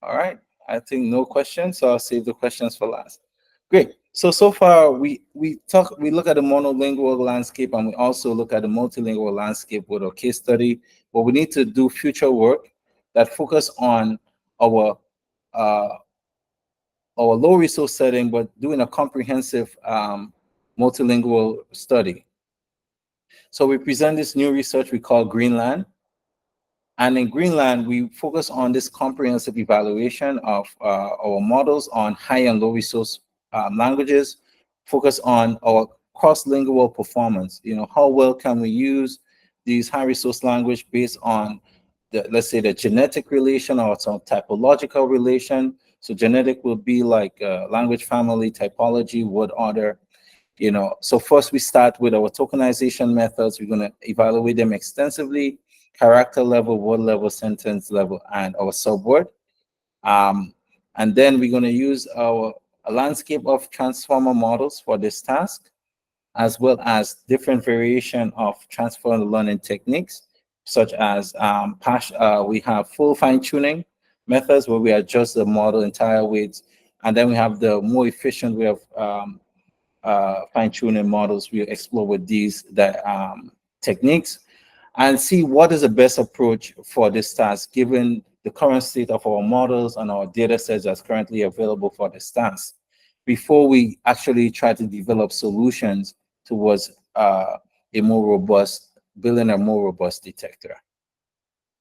All right, I think no questions, so I'll save the questions for last. Great. So far we look at the monolingual landscape, and we also look at the multilingual landscape with our case study. But we need to do future work that focus on our low resource setting, but doing a comprehensive multilingual study. So we present this new research we call Greenland. And in Greenland, we focus on this comprehensive evaluation of our models on high and low resource languages, focus on our cross-lingual performance. You know, how well can we use these high resource language based on let's say the genetic relation or some typological relation. So genetic will be like language family, typology, word order. You know, so first we start with our tokenization methods. We're going to evaluate them extensively: character level, word level, sentence level, and our subword. And then we're going to use a landscape of transformer models for this task, as well as different variation of transfer learning techniques, such as we have full fine-tuning methods where we adjust the model entire weights, and then we have the more efficient way of fine-tuning models, we'll explore with these techniques and see what is the best approach for this task, given the current state of our models and our data sets that's currently available for this task, before we actually try to develop solutions towards building a more robust detector.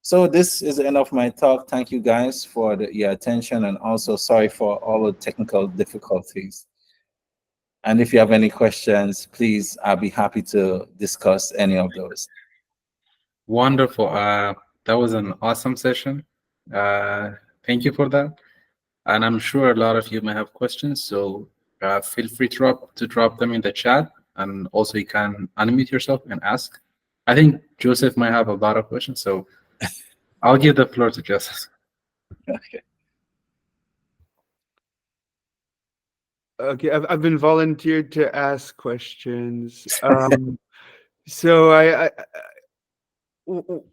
So this is the end of my talk. Thank you guys for your attention, and also sorry for all the technical difficulties. And if you have any questions, please, I'll be happy to discuss any of those. Wonderful. That was an awesome session. Thank you for that. And I'm sure a lot of you may have questions, so feel free to drop them in the chat, and also you can unmute yourself and ask. I think Joseph might have a lot of questions, so I'll give the floor to Joseph. Okay. Okay, I've been volunteered to ask questions. So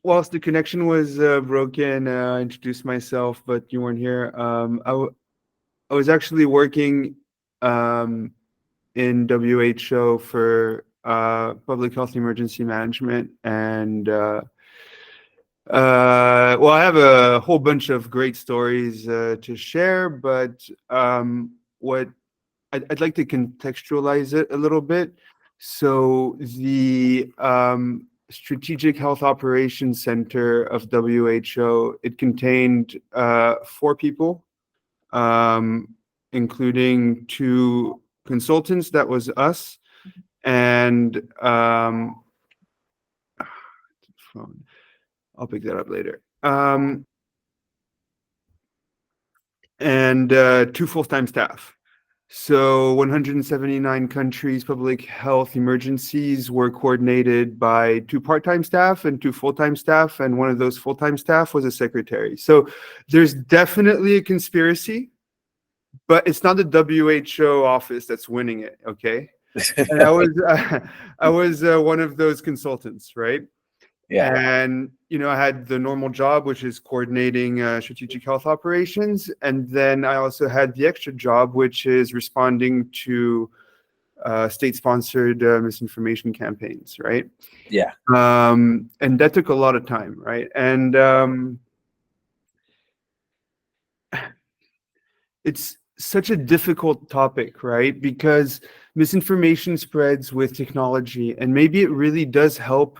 whilst the connection was broken, I introduced myself, but you weren't here. I was actually working in WHO for public health emergency management, and well, I have a whole bunch of great stories to share, but what I'd like to contextualize it a little bit. So the Strategic Health Operations Center of WHO, it contained 4 people, including 2 consultants, that was us, and I'll pick that up later. And 2 full-time staff. So 179 countries' public health emergencies were coordinated by 2 part-time staff and 2 full-time staff, and one of those full-time staff was a secretary. So there's definitely a conspiracy, but it's not the WHO office that's winning it, okay? And I was one of those consultants, right? Yeah. And, you know, I had the normal job, which is coordinating strategic health operations. And then I also had the extra job, which is responding to state-sponsored misinformation campaigns, right? Yeah. And that took a lot of time, right? And it's such a difficult topic, right? Because misinformation spreads with technology, and maybe it really does help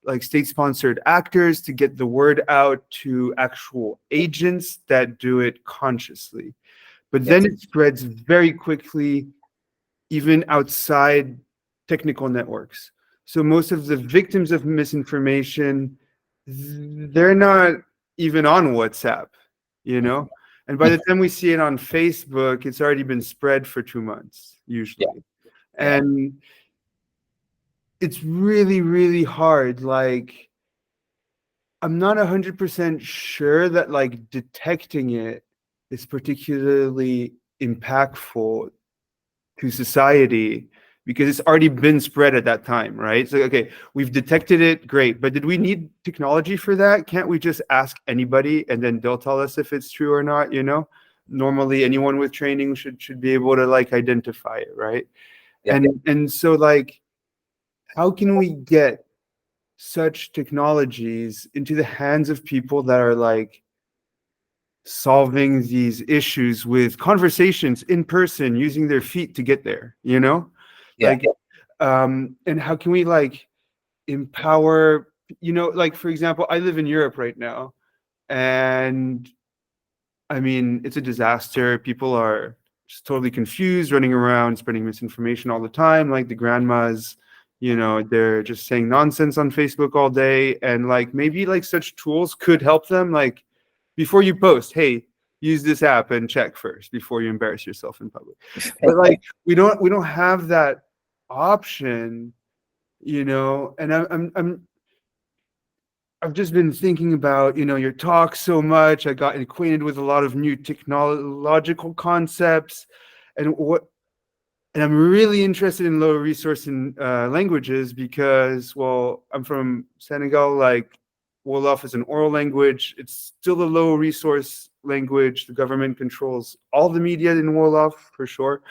like state-sponsored actors to get the word out to actual agents that do it consciously. But then it spreads very quickly, even outside technical networks. So most of the victims of misinformation, they're not even on WhatsApp, you know? And by the time we see it on Facebook, it's already been spread for 2 months, usually. Yeah. And it's really, really hard. Like, I'm not 100% sure that like detecting it is particularly impactful to society, because it's already been spread at that time, right? So, okay, we've detected it, great. But did we need technology for that? Can't we just ask anybody and then they'll tell us if it's true or not, you know? Normally, anyone with training should be able to like identify it, right? Yeah. And so like, how can we get such technologies into the hands of people that are like solving these issues with conversations in person, using their feet to get there, you know? Yeah. Like, and how can we like empower, you know, like, for example, I live in Europe right now, and I mean, it's a disaster. People are just totally confused, running around, spreading misinformation all the time. Like the grandmas, you know, they're just saying nonsense on Facebook all day. And like, maybe like such tools could help them. Like, before you post, hey, use this app and check first before you embarrass yourself in public. But like, we don't have that option, you know. And I've just been thinking about, you know, your talk so much. I got acquainted with a lot of new technological concepts, and I'm really interested in low resource in languages, because, well, I'm from Senegal. Like, Wolof is an oral language. It's still a low resource language. The government controls all the media in Wolof, for sure.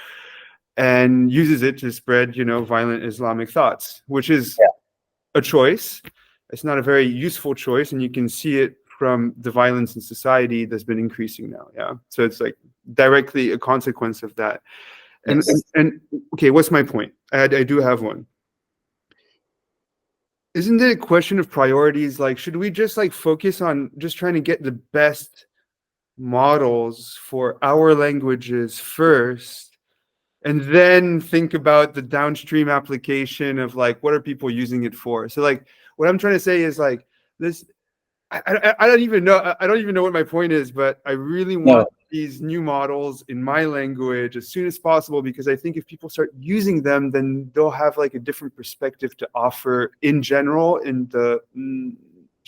and uses it to spread, violent Islamic thoughts, which is a choice. It's not a very useful choice, and you can see it from the violence in society that's been increasing now. Yeah, so it's like directly a consequence of that. And Yes. and okay, what's my point? I do have one. Isn't it a question of priorities? Like, should we just like focus on just trying to get the best models for our languages first, and then think about the downstream application of like what are people using it for? So like what I'm trying to say is like this. I don't even know. I don't even know what my point is, but I really want these new models in my language as soon as possible, because I think if people start using them, then they'll have like a different perspective to offer in general in the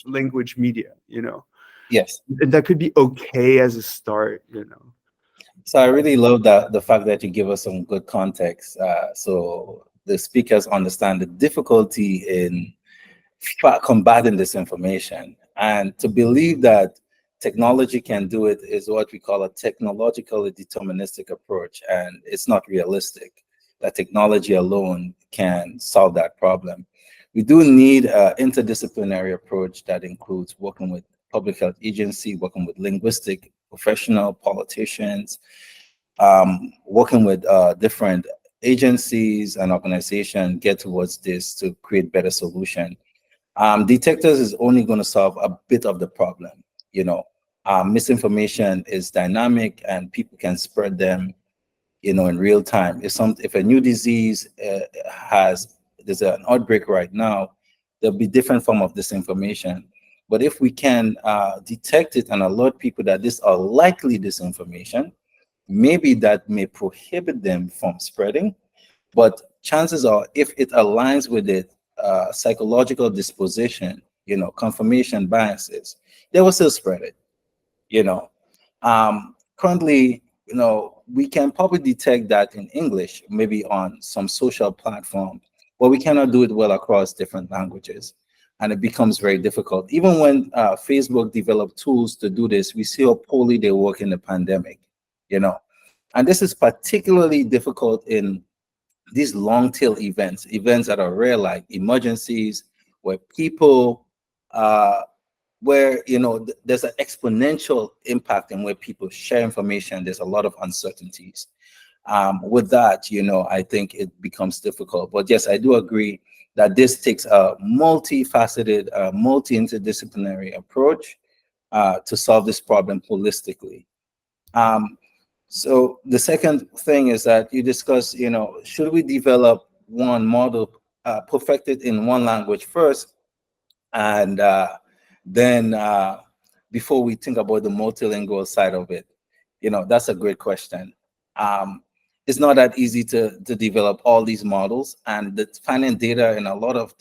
language media, Yes. and that could be okay as a start, So I really love that the fact that you give us some good context, so the speakers understand the difficulty in combating disinformation. And to believe that technology can do it is what we call a technologically deterministic approach, and it's not realistic that technology alone can solve that problem. We do need an interdisciplinary approach that includes working with public health agency, working with linguistic professional, politicians, working with different agencies and organizations, get towards this to create better solution. Detectors is only going to solve a bit of the problem. Misinformation is dynamic and people can spread them, in real time. If a new disease there's an outbreak right now, there'll be different form of disinformation. But if we can detect it and alert people that this are likely disinformation, maybe that may prohibit them from spreading. But chances are, if it aligns with the psychological disposition, confirmation biases, they will still spread it. Currently, we can probably detect that in English, maybe on some social platform, but we cannot do it well across different languages. And it becomes very difficult. Even when Facebook developed tools to do this, we see how poorly they work in the pandemic, And this is particularly difficult in these long tail events that are rare, like emergencies, where people, there's an exponential impact in where people share information. There's a lot of uncertainties. With that, I think it becomes difficult. But yes, I do agree that this takes a multifaceted, multi-interdisciplinary approach to solve this problem holistically. So the second thing is that you discuss, should we develop one model perfected in one language first, and then before we think about the multilingual side of it? That's a great question. It's not that easy to develop all these models, and finding data in a lot of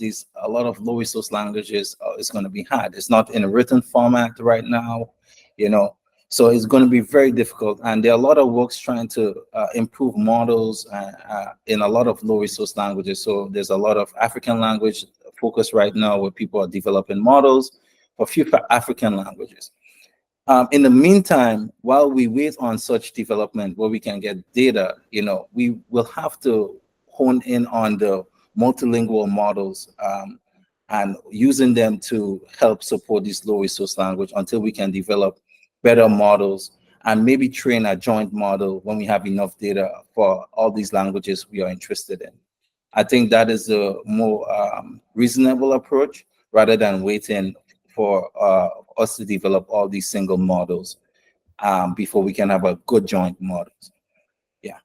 low resource languages is going to be hard. It's not in a written format right now, so it's going to be very difficult. And there are a lot of works trying to improve models in a lot of low resource languages. So there's a lot of African language focus right now where people are developing models for future African languages. In the meantime, while we wait on such development where we can get data, we will have to hone in on the multilingual models and using them to help support this low resource language until we can develop better models and maybe train a joint model when we have enough data for all these languages we are interested in. I think that is a more reasonable approach rather than waiting for us to develop all these single models before we can have a good joint models. Yeah.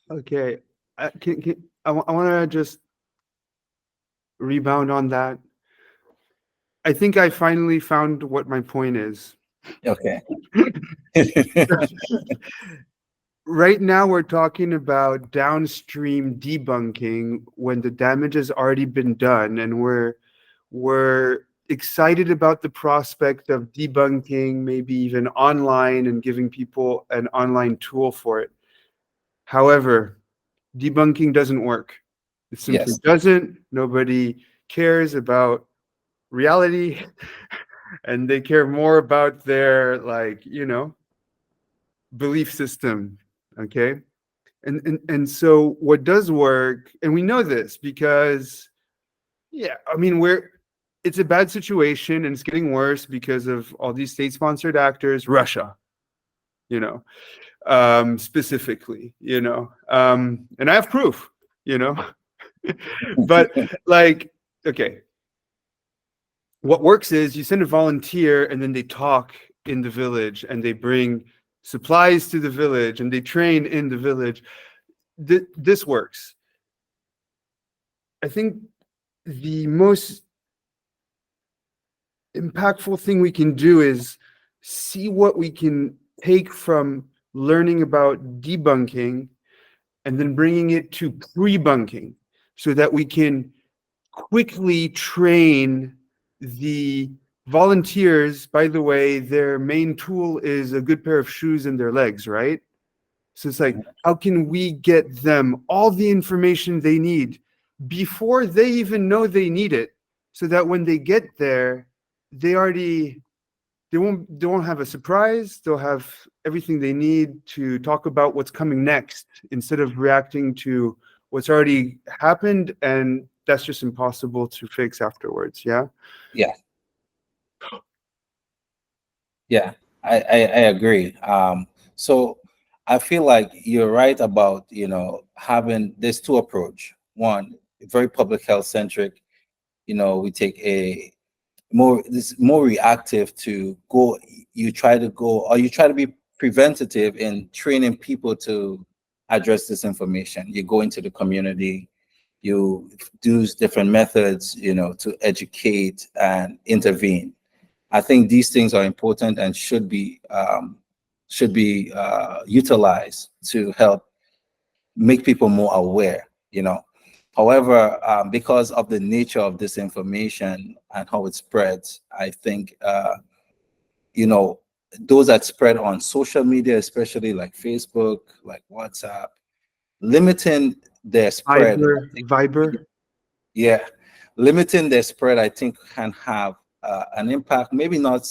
Okay. I want to just rebound on that. I think I finally found what my point is. Okay. Right now, we're talking about downstream debunking when the damage has already been done, and we're excited about the prospect of debunking, maybe even online, and giving people an online tool for it. However, debunking doesn't work. It simply doesn't. Nobody cares about reality, and they care more about their belief system. Okay. And so what does work, and we know this because, yeah, I mean, it's a bad situation and it's getting worse because of all these state-sponsored actors, Russia, you know, specifically, you know, and I have proof, you know, but like, okay, what works is you send a volunteer and then they talk in the village and they bring supplies to the village and they train in the village. This works. I think the most impactful thing we can do is see what we can take from learning about debunking and then bringing it to pre-bunking so that we can quickly train the volunteers. By the way, their main tool is a good pair of shoes in their legs, right? So it's like, how can we get them all the information they need before they even know they need it, so that when they get there, they won't have a surprise. They'll have everything they need to talk about what's coming next instead of reacting to what's already happened, and that's just impossible to fix afterwards. Yeah. Yeah. Yeah, I agree. So I feel like you're right about, you know, having this two approach. One, very public health centric. You know, we take a more reactive to go. You try to be preventative in training people to address this information. You go into the community, you use different methods, you know, to educate and intervene. I think these things are important and should be utilized to help make people more aware, you know. However, because of the nature of this information and how it spreads, I think, you know, those that spread on social media, especially like Facebook, like WhatsApp, limiting their spread. Viber. Yeah, limiting their spread, I think, can have an impact, maybe not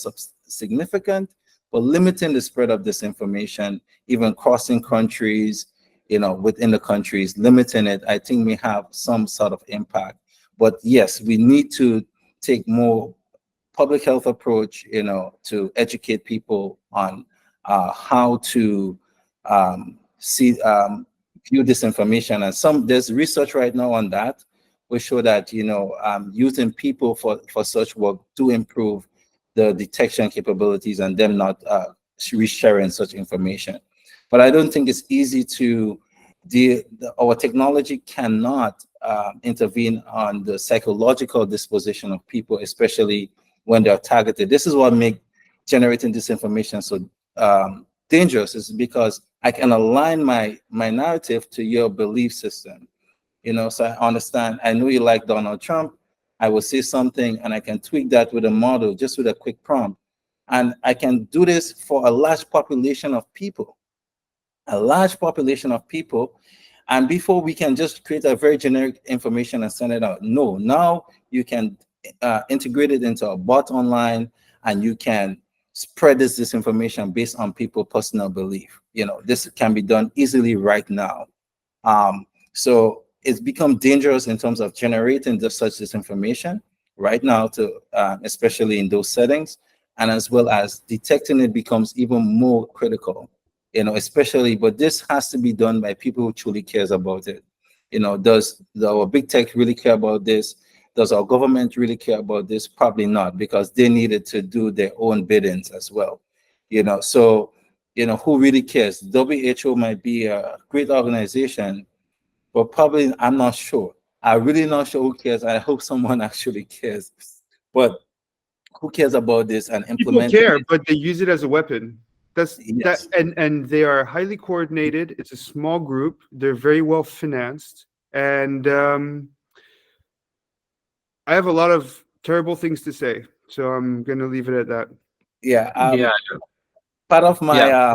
significant, but limiting the spread of this information, even crossing countries, you know, within the countries, limiting it, I think may have some sort of impact. But yes, we need to take more public health approach, you know, to educate people on how to view this information. And there's research right now on that, which show that, you know, using people for such work do improve the detection capabilities and them not resharing such information. But I don't think it's easy to our technology cannot intervene on the psychological disposition of people, especially when they're targeted. This is what makes generating this information so dangerous, is because I can align my narrative to your belief system. You know, so I understand. I know you like Donald Trump. I will say something and I can tweak that with a model, just with a quick prompt. And I can do this for a large population of people. And before we can just create a very generic information and send it out. No, now you can integrate it into a bot online and you can spread this disinformation based on people's personal belief. You know, this can be done easily right now. So it's become dangerous in terms of generating such disinformation right now, to especially in those settings, and as well as detecting it becomes even more critical. You know, especially, but this has to be done by people who truly cares about it. You know, does our big tech really care about this? Does our government really care about this? Probably not, because they needed to do their own biddings as well. You know, so, you know, who really cares? WHO might be a great organization, but probably, I'm not sure. I'm really not sure who cares. I hope someone actually cares. But who cares about this and People implementing care, it? but they use it as a weapon. Yes. And they are highly coordinated. It's a small group. They're very well financed, and I have a lot of terrible things to say, so I'm gonna leave it at that. Yeah. Yeah. Part of my Yeah.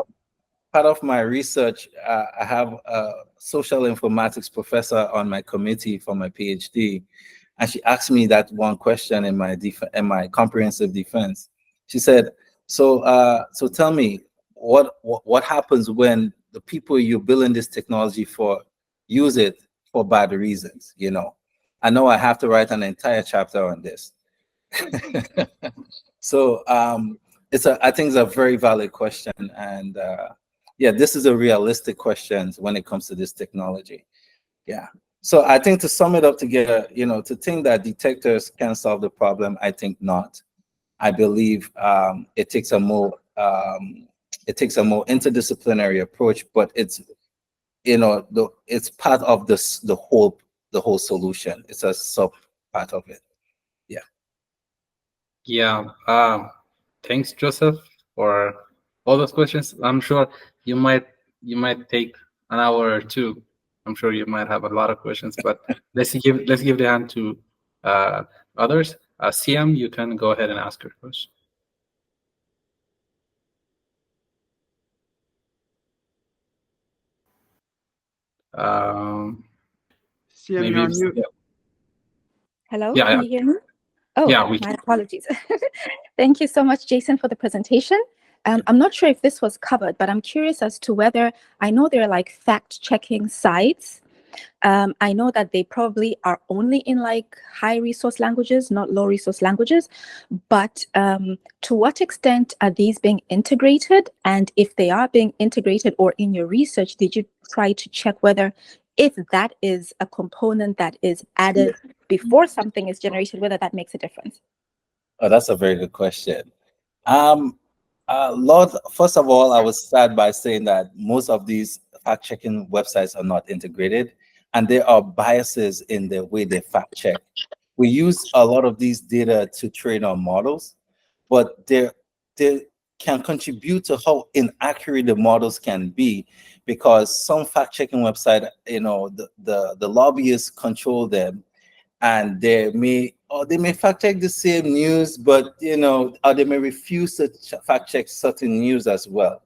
part of my research, I have a social informatics professor on my committee for my PhD, and she asked me that one question in my comprehensive defense. She said, "So, so tell me, what happens when the people you're building this technology for use it for bad reasons, you know. I know I have to write an entire chapter on this. So I think it's a very valid question, and yeah, this is a realistic question when it comes to this technology. Yeah. So I think to sum it up together, you know, to think that detectors can solve the problem, I think not. I believe it takes a more interdisciplinary approach, but it's, you know, it's part of the whole solution. It's a sub part of it. Yeah. Yeah. Thanks, Joseph, for all those questions. I'm sure you might take an hour or two. I'm sure you might have a lot of questions, but let's give the hand to others. CM, you can go ahead and ask your question. CM, Maybe you're on mute. yeah. Hello, Yeah, can yeah. you hear me? Oh, Yeah, we my apologies. Thank you so much, Jason, for the presentation. I'm not sure if this was covered, but I'm curious as to whether, I know there are like fact-checking sites. I know that they probably are only in like high resource languages, not low resource languages, but to what extent are these being integrated? And if they are being integrated, or in your research, did you try to check whether if that is a component that is added before something is generated, whether that makes a difference? Oh, that's a very good question. Lord, first of all, I would start by saying that most of these fact-checking websites are not integrated, and there are biases in the way they fact-check. We use a lot of these data to train our models, but they can contribute to how inaccurate the models can be, because some fact-checking website, you know, the lobbyists control them, and they may fact check the same news, but you know, or they may refuse to fact check certain news as well,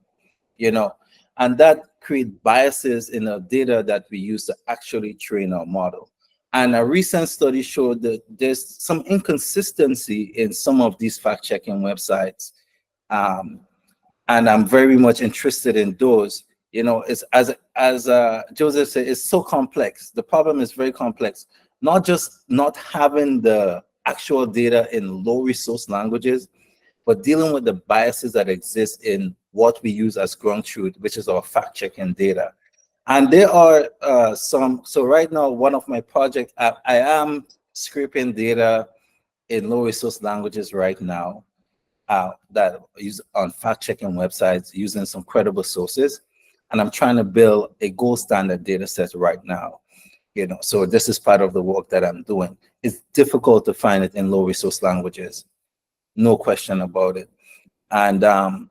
you know, and that create biases in the data that we use to actually train our model. And a recent study showed that there's some inconsistency in some of these fact checking websites, and I'm very much interested in those. You know, it's as Joseph said, it's so complex. The problem is very complex. Not just not having the actual data in low resource languages, but dealing with the biases that exist in what we use as ground truth, which is our fact-checking data. And there are some, so right now, one of my projects, I am scraping data in low resource languages right now that use on fact-checking websites using some credible sources. And I'm trying to build a gold standard data set right now. You know, so this is part of the work that I'm doing. It's difficult to find it in low resource languages, no question about it. And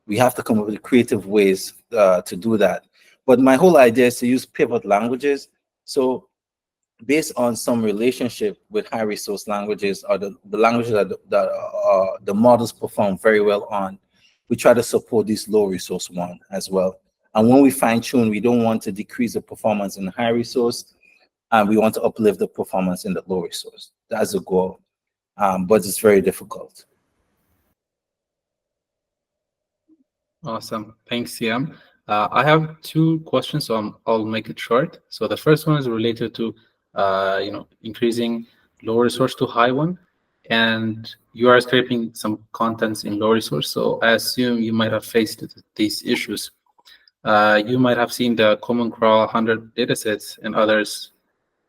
we have to come up with creative ways to do that. But my whole idea is to use pivot languages. So based on some relationship with high resource languages, or the languages that the models perform very well on, we try to support these low resource one as well. And when we fine tune, we don't want to decrease the performance in high resource, and we want to uplift the performance in the low resource. That's the goal, but it's very difficult. Awesome. Thanks, CM. I have two questions, so I'll make it short. So the first one is related to, you know, increasing low resource to high one, and you are scraping some contents in low resource. So I assume you might have faced these issues. You might have seen the Common Crawl 100 datasets and others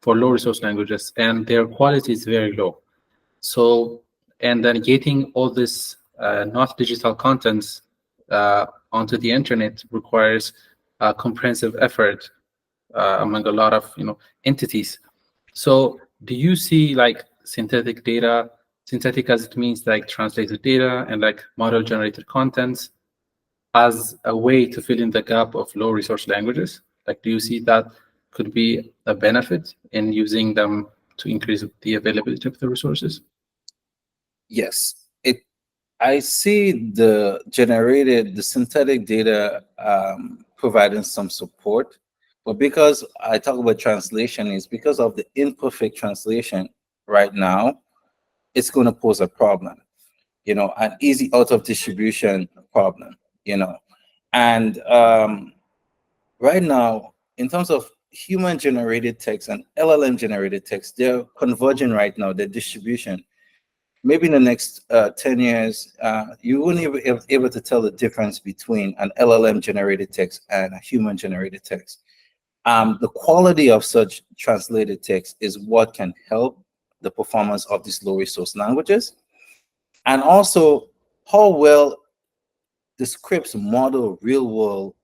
for low resource languages, and their quality is very low. So, and then getting all this not digital contents onto the internet requires a comprehensive effort among a lot of, you know, entities. So do you see like synthetic data, synthetic as it means like translated data and like model generated contents, as a way to fill in the gap of low resource languages? Like, do you see that could be a benefit in using them to increase the availability of the resources? Yes, I see the synthetic data providing some support, but because I talk about translation, is because of the imperfect translation right now, it's going to pose a problem, you know, an easy out of distribution problem, you know. And right now, in terms of human-generated text and LLM-generated text, they're converging right now, their distribution. Maybe in the next 10 years, you wouldn't even be able to tell the difference between an LLM-generated text and a human-generated text. The quality of such translated text is what can help the performance of these low-resource languages. And also, how well the scripts model real-world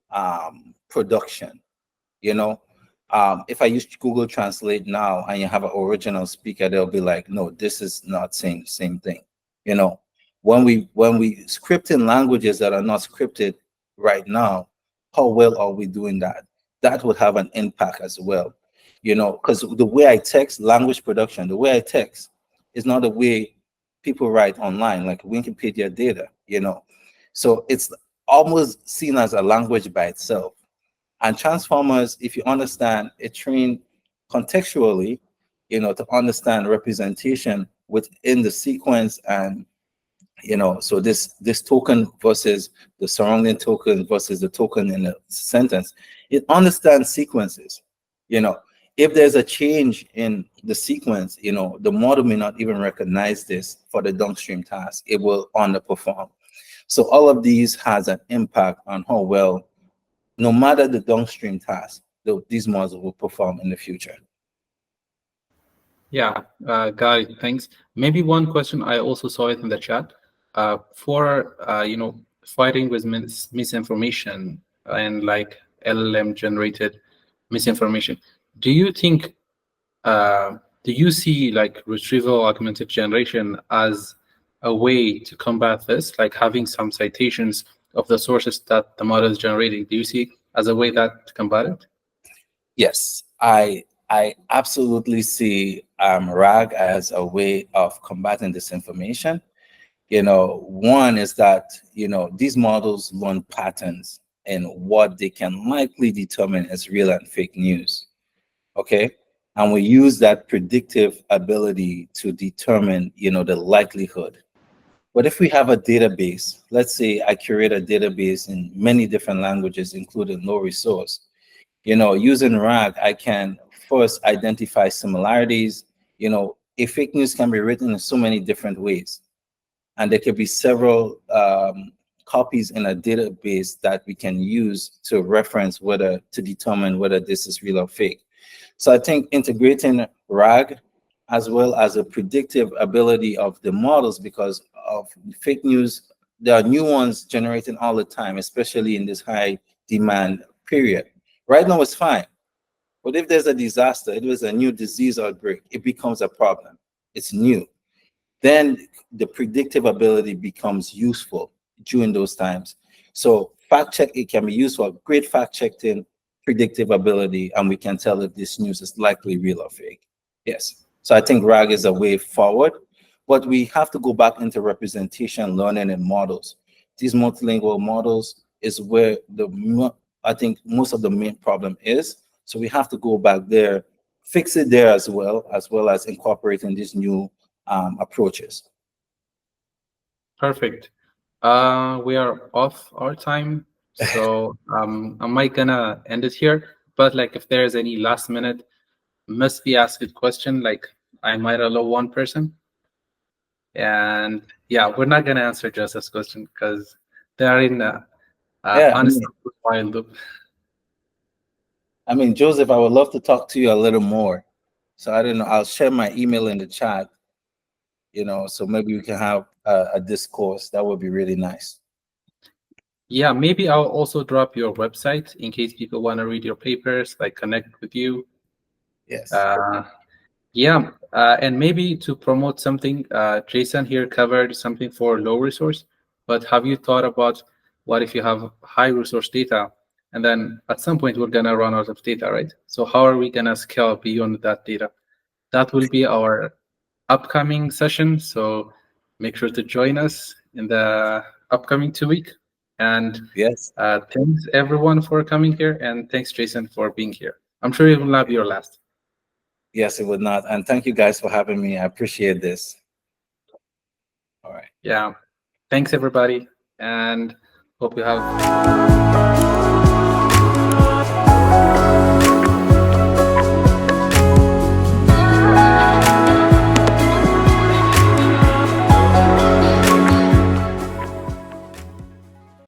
production. You know, if I use Google Translate now and you have an original speaker, they'll be like, no, this is not saying the same thing. You know, when we script in languages that are not scripted right now, how well are we doing that? That would have an impact as well. You know, because the way I text, language production, the way I text is not the way people write online, like Wikipedia data, you know. So it's almost seen as a language by itself. And transformers, if you understand, it trained contextually, you know, to understand representation within the sequence, and you know, so this token versus the surrounding token versus the token in a sentence, it understands sequences. You know, if there's a change in the sequence, you know, the model may not even recognize this for the downstream task. It will underperform. So all of these has an impact on how well, no matter the downstream task, these models will perform in the future. Yeah, got it. Thanks. Maybe one question, I also saw it in the chat. For you know, fighting with misinformation and like LLM generated misinformation, do you think do you see like retrieval augmented generation as a way to combat this, like having some citations of the sources that the model is generating? Do you see it as a way that to combat it? Yes, I absolutely see RAG as a way of combating disinformation. You know, one is that, you know, these models learn patterns and what they can likely determine as real and fake news. Okay, and we use that predictive ability to determine, you know, the likelihood. But if we have a database, let's say I curate a database in many different languages, including low resource, you know, using RAG, I can first identify similarities. You know, a fake news can be written in so many different ways, and there could be several copies in a database that we can use to reference to determine whether this is real or fake. So I think integrating RAG as well as a predictive ability of the models, because of fake news, there are new ones generating all the time, especially in this high demand period. Right now it's fine, but if there's a disaster, if there's a new disease outbreak, it becomes a problem. It's new. Then the predictive ability becomes useful during those times. So fact check, it can be used for great fact checking, predictive ability, and we can tell if this news is likely real or fake. Yes. So I think RAG is a way forward, but we have to go back into representation learning and models. These multilingual models is where I think most of the main problem is. So we have to go back there, fix it there as well as incorporating these new approaches. Perfect. We are off our time, so I might gonna end it here. But like, if there's any last minute must be asked question, like I might allow one person. And yeah, we're not gonna answer Joseph's question because they are in honest loop. I mean, Joseph, I would love to talk to you a little more. So I don't know, I'll share my email in the chat, you know, so maybe we can have a discourse. That would be really nice. Yeah, maybe I'll also drop your website in case people want to read your papers, like connect with you. Yes. Yeah, and maybe to promote something, Jason here covered something for low resource, but have you thought about what if you have high resource data, and then at some point we're gonna run out of data, right? So how are we gonna scale beyond that data? That will be our upcoming session, so make sure to join us in the upcoming 2 weeks. And yes, thanks everyone for coming here, and thanks Jason for being here. I'm sure it will not be your last. Yes, it would not. And thank you guys for having me. I appreciate this. All right. Yeah. Thanks everybody, and hope you have